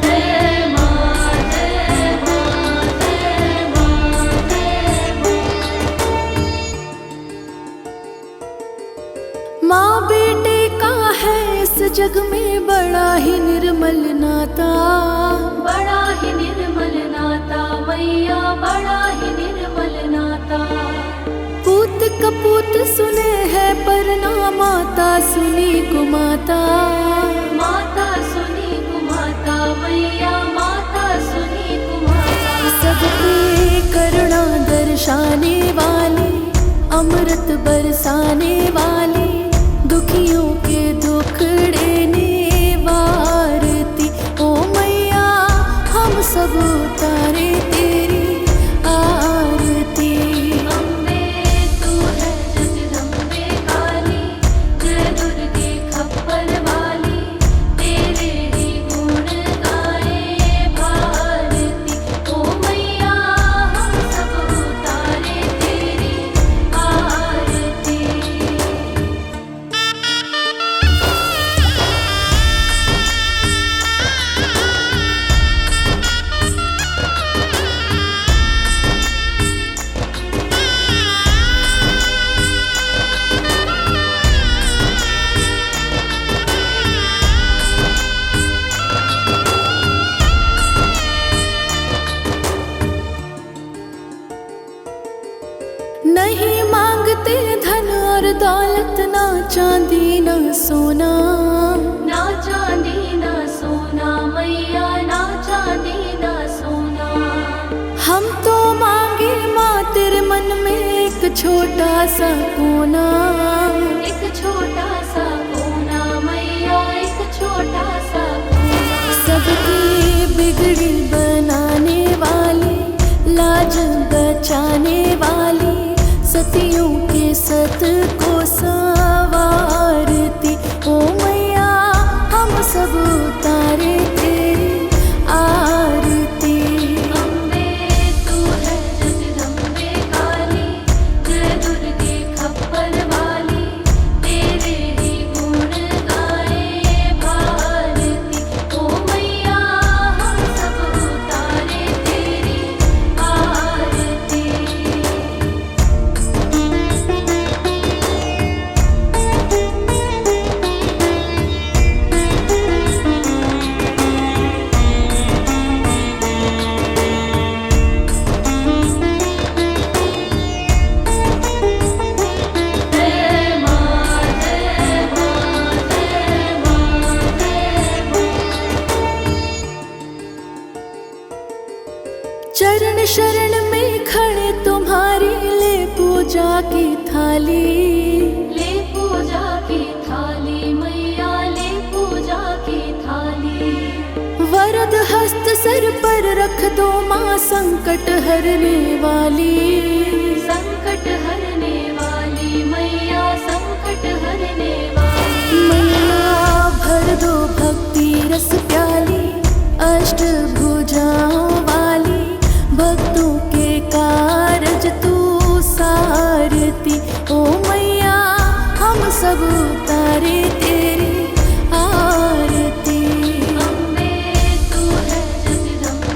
Speaker 2: जय माँ जय माँ जय माँ जय माँ।
Speaker 1: माँ बेटे का है इस जग में बड़ा ही निर्मल नाता,
Speaker 2: बड़ा ही निर्मल नाता मैया, बड़ा ही निर्मल नाता।
Speaker 1: पूत कपूत सुने है पर ना माता सुनी कुमाता।
Speaker 2: माता सुनी कुमाता मैया, माता सुनी कुमाता।
Speaker 1: सब पे करुणा दर्शाने वाली, अमृत बरसाने वाली, दुखियों के दुखड़े निवारती। ओ मैया हम सब उतारे तेरी आरती।
Speaker 2: अम्बे तू है जगदम्बे काली, जय दुर्गे खप्पर वाली, तेरे ही गुण गाए भारती। ओ मैया हम सब उतारे तेरी आरती।
Speaker 1: नहीं मांगते धन और दौलत, ना चांदी ना सोना,
Speaker 2: ना चांदी ना सोना मैया, ना चांदी ना सोना।
Speaker 1: हम तो मांगे माँ तेरे मन में एक छोटा सा कोना।
Speaker 2: एक छोटा सा कोना मैया, एक छोटा सा कोना।
Speaker 1: सबकी बिगड़ी बनाने वाली, लाज बचाने वाली, सतियों के सत को संवारती। ओ मैया हम सब उतारे तेरी आरती।
Speaker 2: अम्बे तू है जगदम्बे काली, जय दुर्गे खप्पर वाली, तेरे ही गुण गाए भारती। ओ मैया हम सब उतारे तेरी आरती। जय माँ जय माँ जय माँ जय माँ।
Speaker 1: चरण शरण में खड़े तुम्हारी, ले पूजा की थाली।
Speaker 2: ले पूजा की थाली मैया, ले पूजा की थाली।
Speaker 1: वरद हस्त सर पर रख दो माँ, संकट हरने वाली।
Speaker 2: संकट हरने वाली मैया, संकट हरने वाली।
Speaker 1: मैया भर दो भक्ति रस प्याली, अष्ट भुजाओं वाली, भक्तों के कारज तू सारती। ओ मैया हम सब उतारे तेरी आरती।
Speaker 2: अम्बे तू है जगदम्बे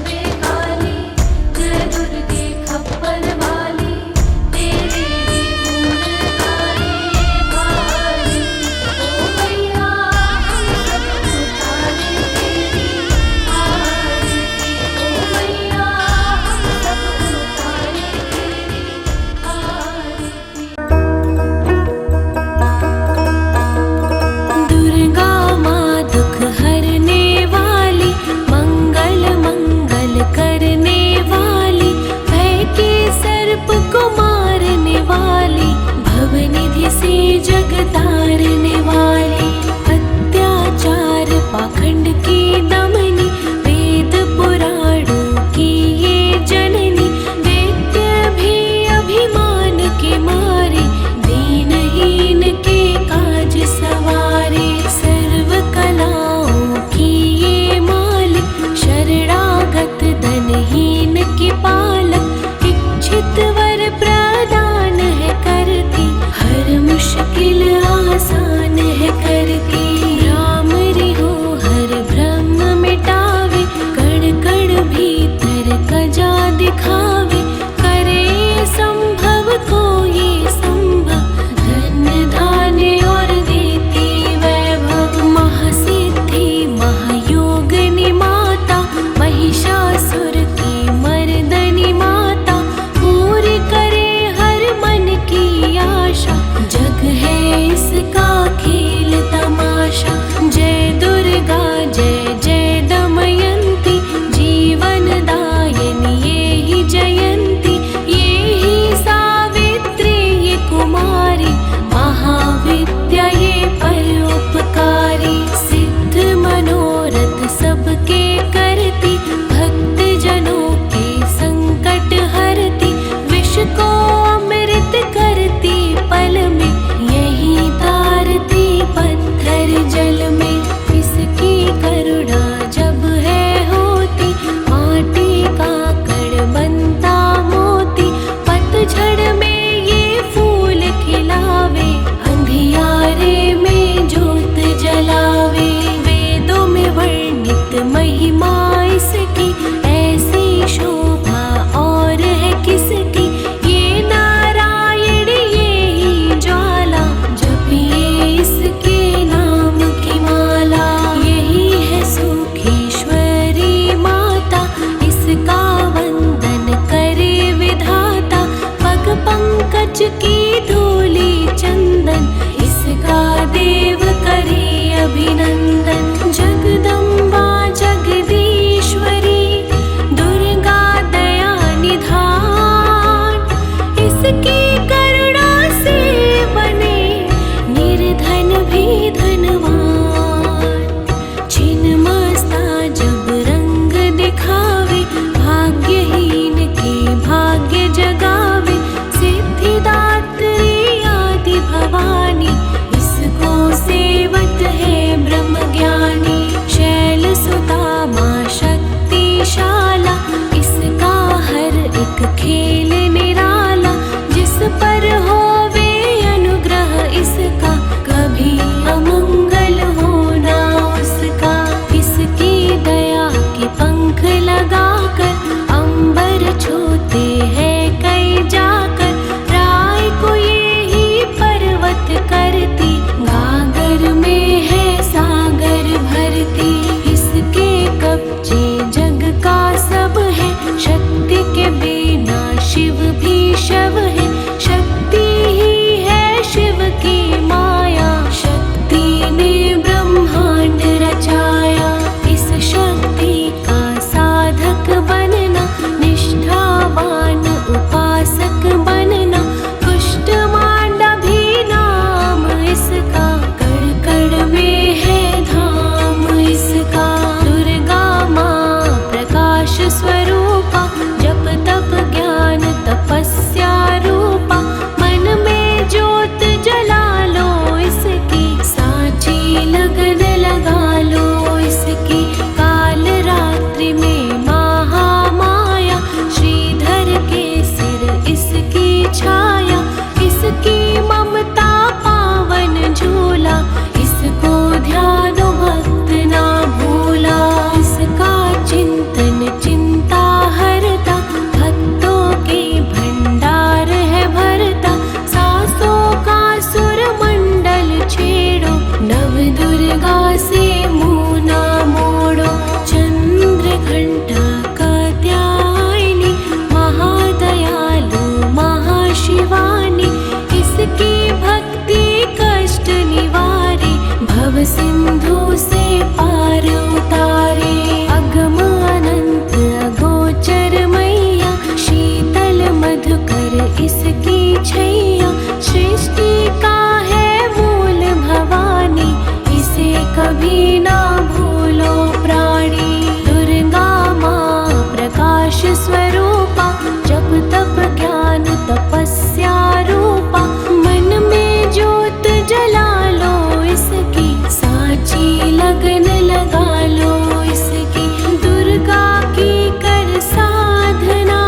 Speaker 1: एक खेल निराला, जिस पर होवे अनुग्रह इसका, कभी अमंगल होना उसका। इसकी दया के पंख लगाकर अंबर छूते हैं कई जाकर, राय को ये ही पर्वत करती, गागर में है सागर भरती। इसके कब्जे जग का सब है, शक्ति के बिना शिव भी शव है। शक्ति ही है शिव की माया, शक्ति ने ब्रह्मांड रचाया। इस शक्ति का साधक बनना, निष्ठावान उपासक बनना, कुष्ठमांडा भी नाम इसका, कण कण में है धाम इसका। दुर्गा माँ प्रकाश स्वरूपा, जप तप ज्ञान तपस्या रूपा, मन में ज्योत जला लो इसकी, साची लगन लगा लो इसकी। काल रात्रि में महामाया, श्रीधर के सिर इसकी छाया। इसकी ममता पावन झूला, इसको ध्यान भक्त ना भूला। इसका चिंतन चिंता हरता, भक्तों के भंडार है भरता। सासों का सुर मंडल छेड़ो, नव दुर्गा से मुँह ना मोड़ो। चंद्र घंटा कात्यायनी, महादयालु महाशिवानी, इसकी भक्ति कष्ट निवारे, भव सिंधु से पार उतारे। अगम अनंत अगोचर मैया, शीतल मधुकर इसकी छैया। सृष्टि का है मूल भवानी, इसे कभी ना भूलो प्राणी। दुर्गा माँ प्रकाश स्वरूपा, जप तप ज्ञान तपस्या रूपा, मन में ज्योत जला लो इसकी, साची लगन लगा लो इसकी। दुर्गा की कर साधना,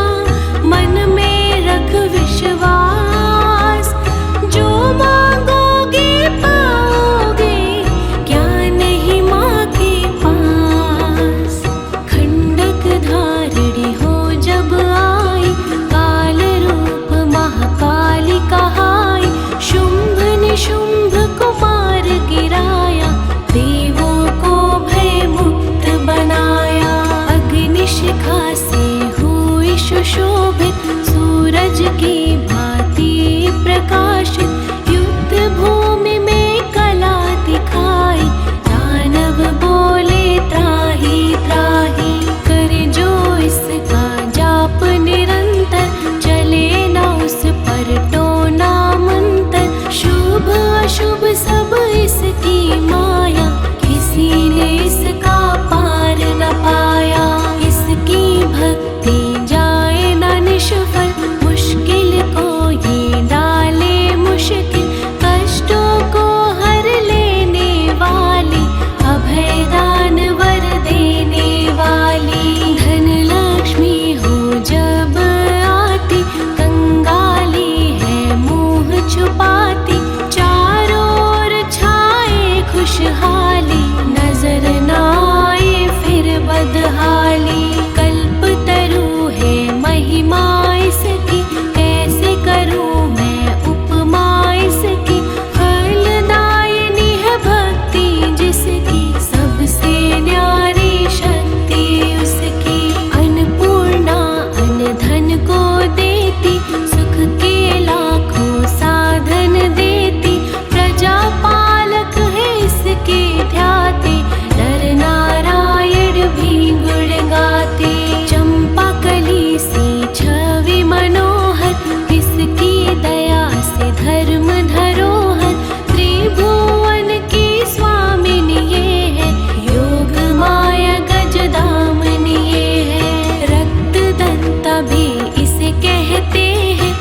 Speaker 1: मन में रख विश्वास, जो मांगोगे पाओगे, क्या नहीं माँ के पास। खंडक धारिणी हो जब आई, काल रूप महाकाली कहाई। शुंभ निशुंभ को मार गिराया, देवों को भय मुक्त बनाया। अग्निशिखा से हुई सुशोभित, सूरज की भांति प्रकाशित। युद्ध भूमि में कला दिखाई, दानव बोले त्राहि त्राहि। करे जो इसका जाप निरंतर, चले ना उस पर टोना मंतर। शुभ अशुभ सब इसकी माया, किसी ने इसका पार न पाया। इसकी भक्ति जाए ना निष्फल, मुश्किल को ये डाले मुश्किल। कष्टों को हर लेने वाली, अभय दान वर देने वाली। धन लक्ष्मी हो जब आती, कंगाली है मुँह छुपाती। चारों ओर छाए खुशहाली, नजर ना आए फिर बदहाली। कल्प तरु है महिमा इसकी, कैसे करूँ मैं उपमा इसकी। फलदायिनी है भक्ति जिसकी, सबसे न्यारी शक्ति उसकी। अन्नपूर्णा अन्न धन को देती, सुख के लाखों साधन देती। प्रजा पालक है इसके ध्याते, नर नारायण भी गुण गाते। चंपा कली सी छवि मनोहर, इसकी दया से धर्म धरोहर। त्रिभुवन की स्वामिनी ये है, योग माया गजदामनी ये है। रक्त दंता भी इसे कहते हैं,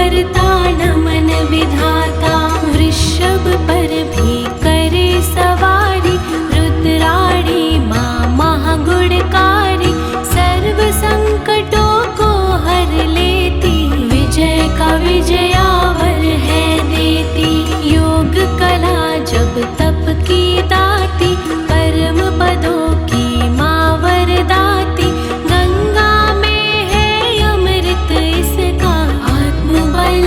Speaker 1: करता नमन विधाता, वृषभ पर भी करे सवारी, रुद्राणी माँ महागुणकारी, सर्व संकटों को हर लेती, विजय का विजयावर है देती, योग कला जब तप की दाती, परम पदों की माँ वरदाती, गंगा में है अमृत इसका, आत्मबल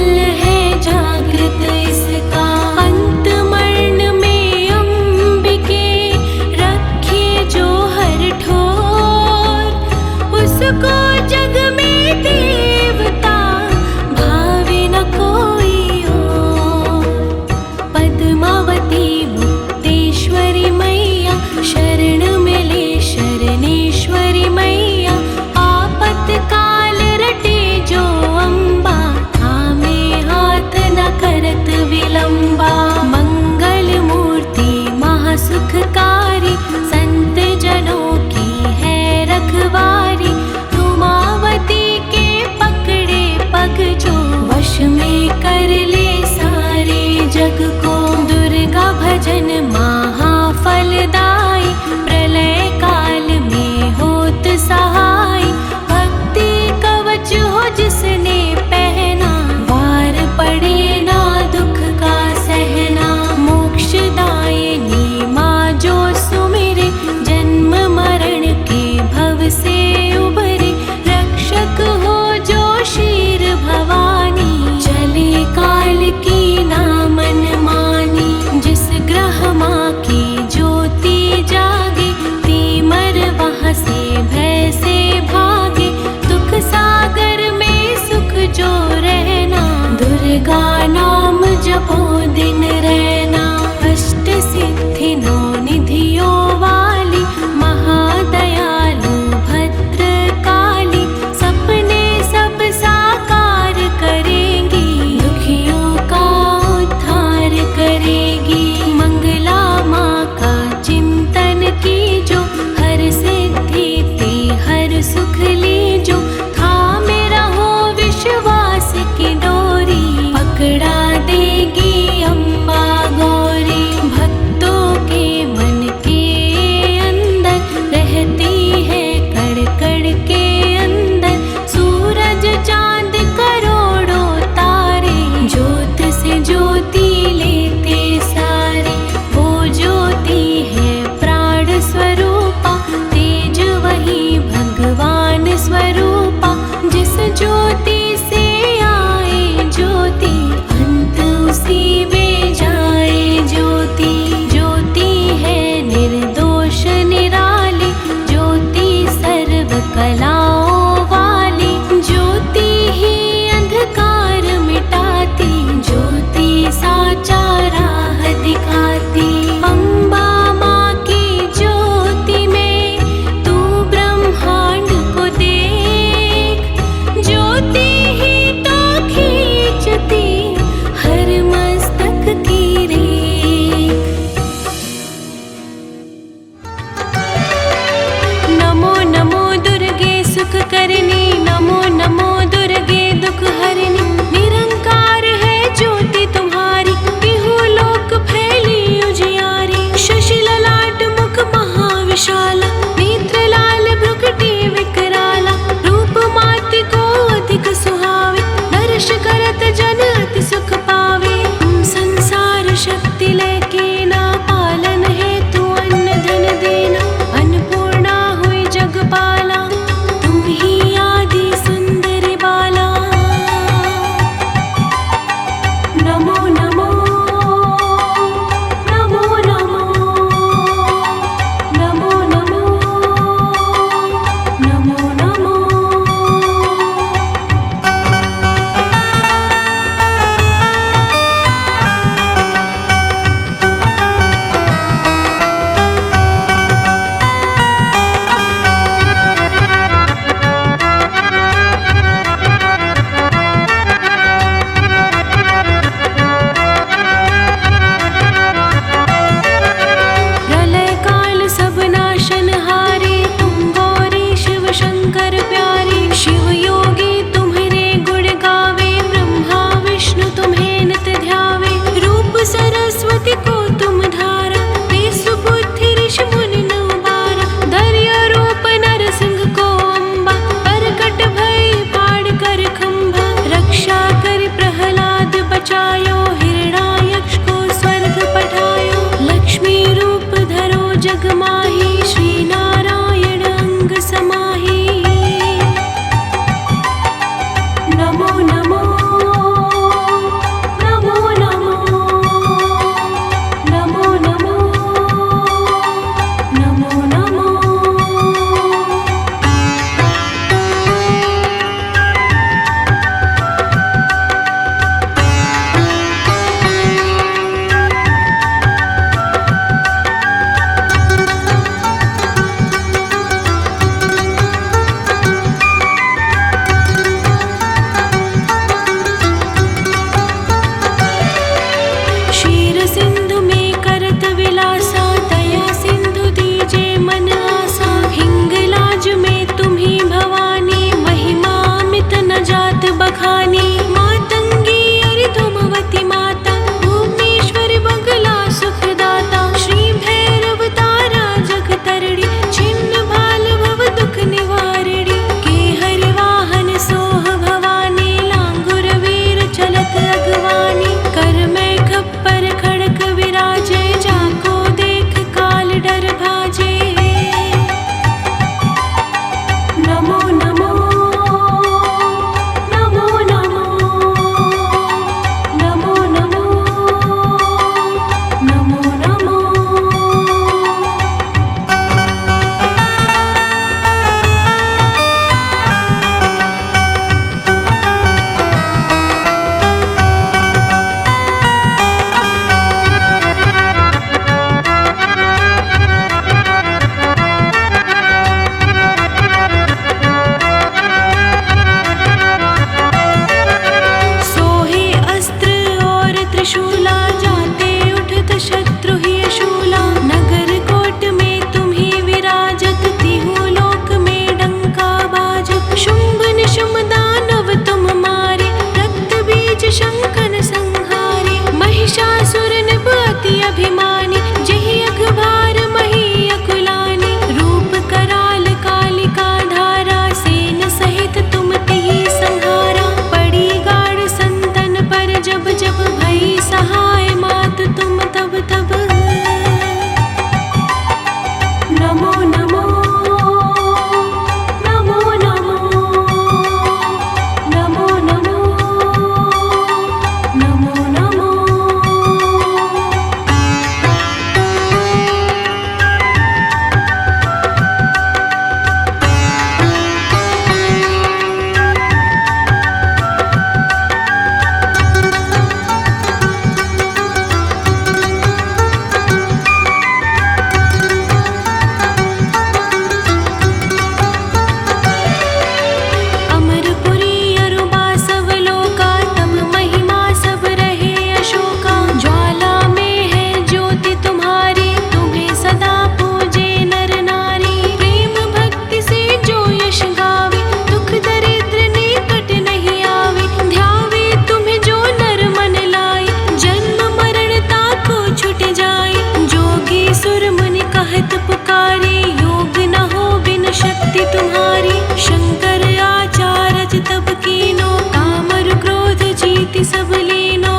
Speaker 1: सब लीनो।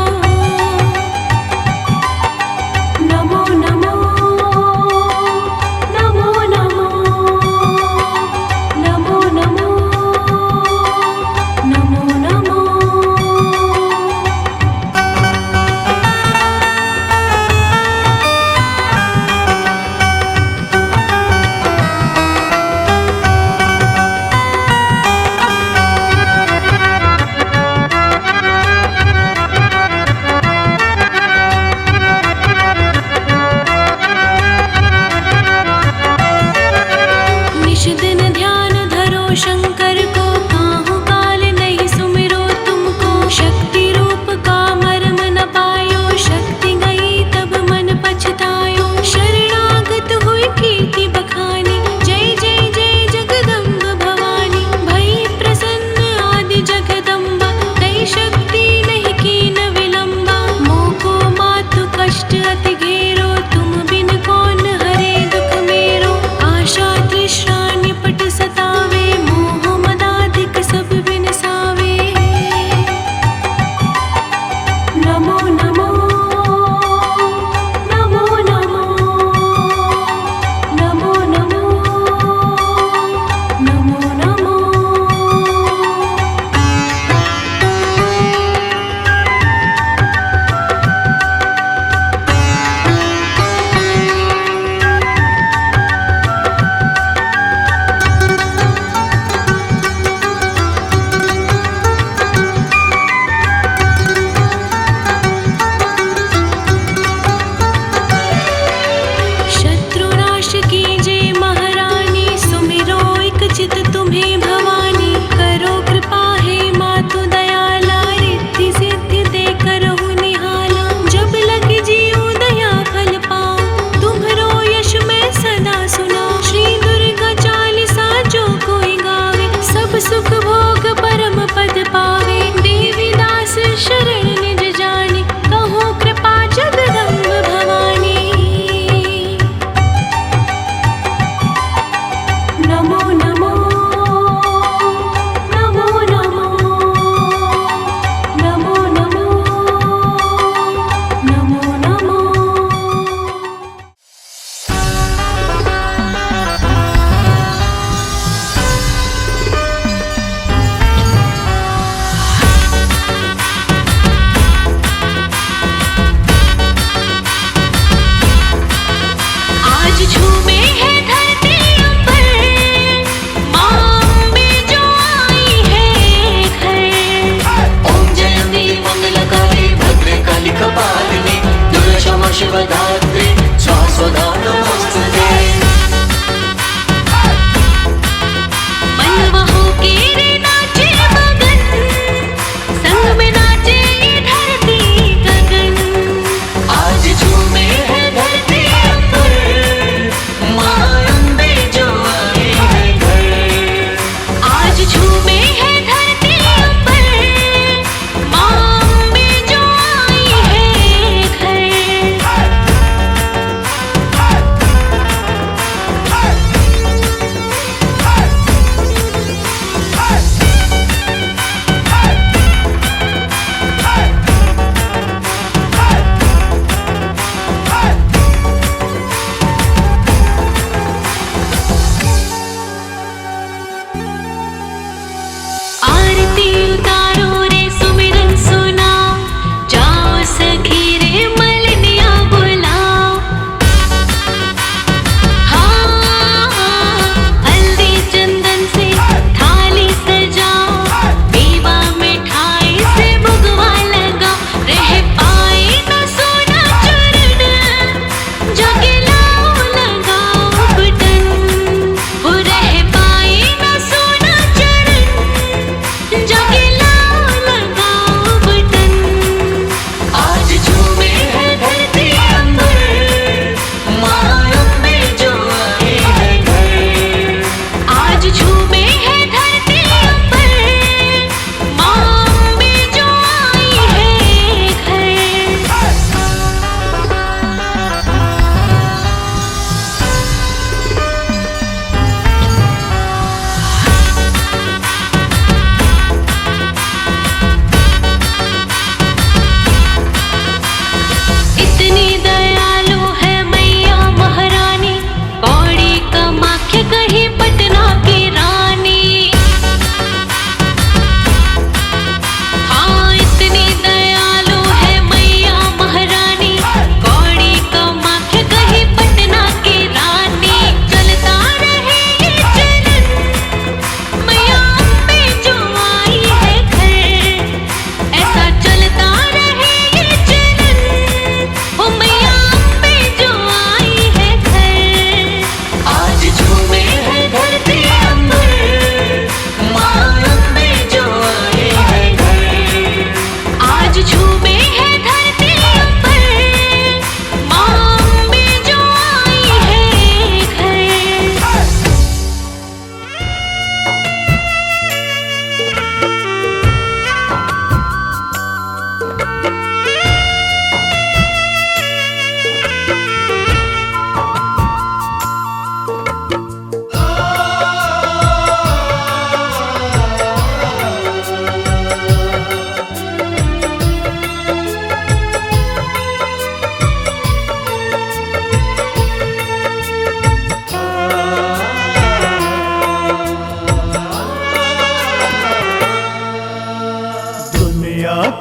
Speaker 1: नमो नमो नमो नमो नमो नमो नमो नमो।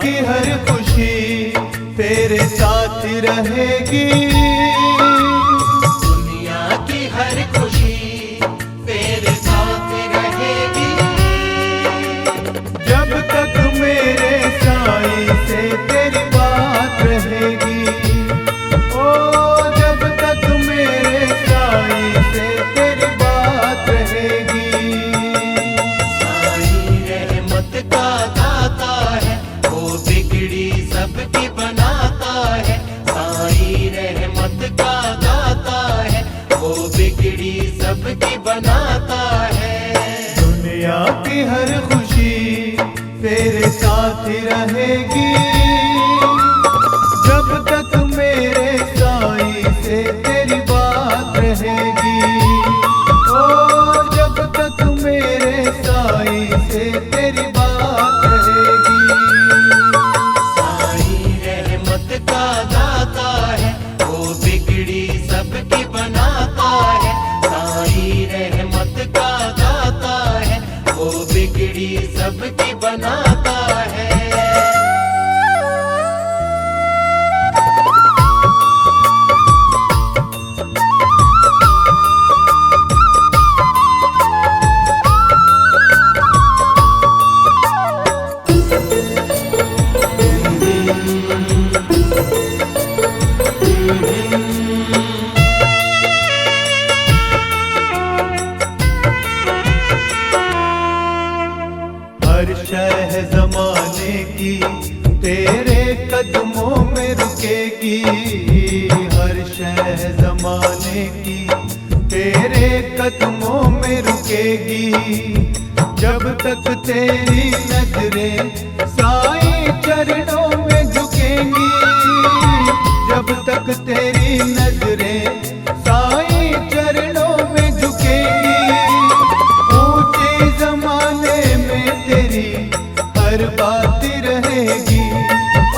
Speaker 3: की हर खुशी तेरे साथ रहेगी।
Speaker 4: दुनिया की हर खुशी तेरे साथ रहेगी।
Speaker 3: जब तक मेरे साईं से तेरी बात रहेगी। ओ जब तक मेरे साईं से तेरी बात रहेगी।
Speaker 4: साईं रहमत का दाता है, वो बिगड़ी सबकी बनाता है। साईं रहमत का दाता है, वो बिगड़ी सबकी बनाता है।
Speaker 3: दुनिया की हर खुशी तेरे साथ रहेगी। जब तक मेरे साईं से तेरी बात रहेगी। ओ जब तक मेरे साईं से तेरी बात रहेगी।
Speaker 4: साईं रहमत का दाता है, वो बिगड़ी सबकी बनाता है। साईं रहमत का दाता है, वो बिगड़ी सबकी बनाता है।
Speaker 3: हर शह जमाने की तेरे कदमों में रुकेगी। हर शह जमाने की तेरे कदमों में रुकेगी। जब तक तेरी नजरें साईं चरणों में झुकेंगी। जब तक तेरी नजरें साईं चरणों में झुकेंगी। ऊंचे जमाने में तेरी हर बात रहेगी।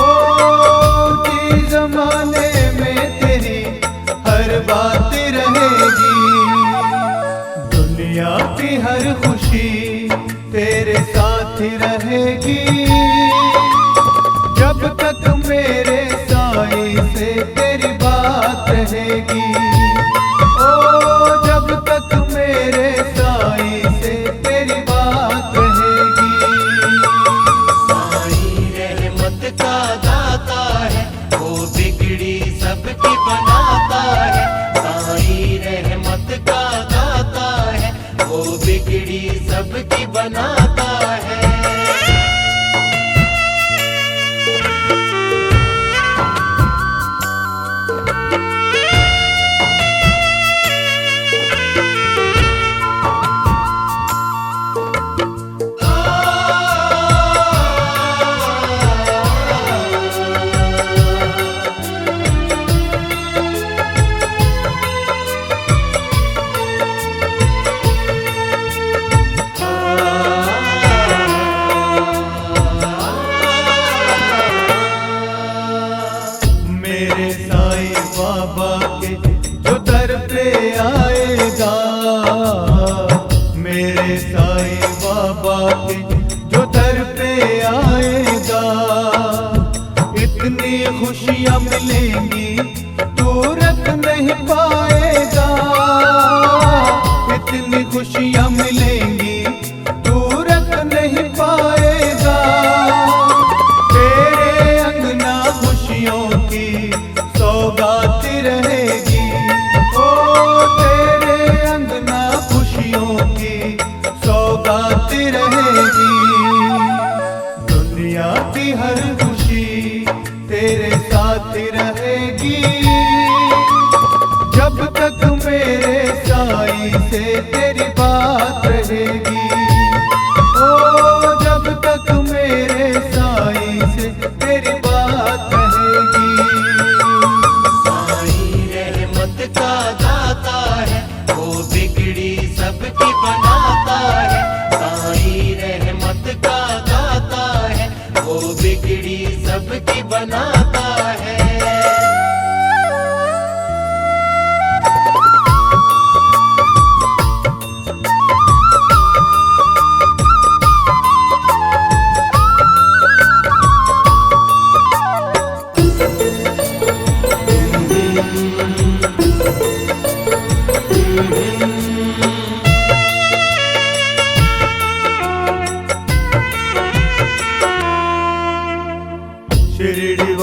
Speaker 3: ओ ऊंचे जमाने में तेरी हर बात रहेगी। दुनिया की हर खुशी तेरे साथ रहेगी। जब तक मेरे साईं से तेरी बात रहेगी। ओ जब तक मेरे साईं से तेरी बात रहेगी।
Speaker 4: साईं रहमत का दाता है, वो बिगड़ी सबकी बनाता है। साईं रहमत का दाता है, वो बिगड़ी सबकी बनाता है।
Speaker 3: मेरे साईं बाबा के जो दर पे आएगा। मेरे साईं बाबा के जो दर पे आएगा। इतनी खुशियाँ मिलेंगी तू रख नहीं पाएगा। इतनी खुशियाँ मिलेंगी तू रख नहीं पाएगा। तेरे अंगना खुशियों की सौगात रहेगी। ओ तेरे अंगना खुशियों की सौगात रहेगी। दुनिया की हर खुशी तेरे साथ रहेगी। जब तक मेरे साईं से तेरी बात रहेगी। ओ जब तक मेरे साईं से तेरी बात रहेगी।
Speaker 4: साईं रहमत का दाता है, वो बिगड़ी सबकी बनाता है। साईं रहमत का दाता है, वो बिगड़ी सबकी बनाता है।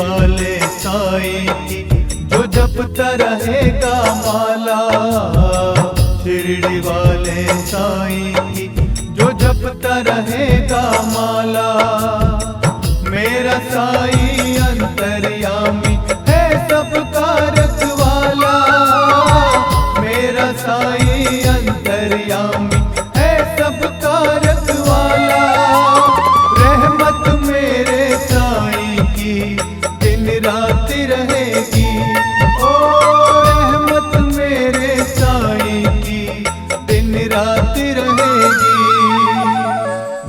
Speaker 3: वाले साईं की जो जपता रहेगा माला, शिरडी वाले साईं की जो जपता रहेगा माला। मेरा साईं अंतर्यामी है सबका रखवाला, मेरा साईं अंतर्यामी है सबका रखवाला। रहमत मेरे साईं की दिन रात रहेगी, ओ रहमत मेरे साईं की दिन रात रहेगी।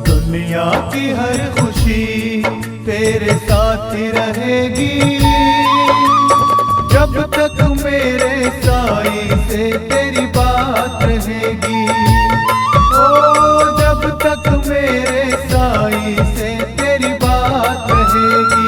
Speaker 3: दुनिया की हर खुशी तेरे साथ रहेगी, जब तक मेरे साईं से तेरी बात रहेगी, ओ जब तक मेरे साईं से तेरी बात रहेगी।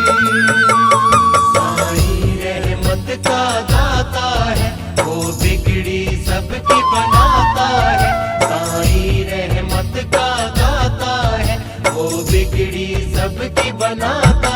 Speaker 4: साईं रहमत का दाता है, वो बिगड़ी सबकी बनाता है। साईं रहमत का दाता है, वो बिगड़ी सबकी बनाता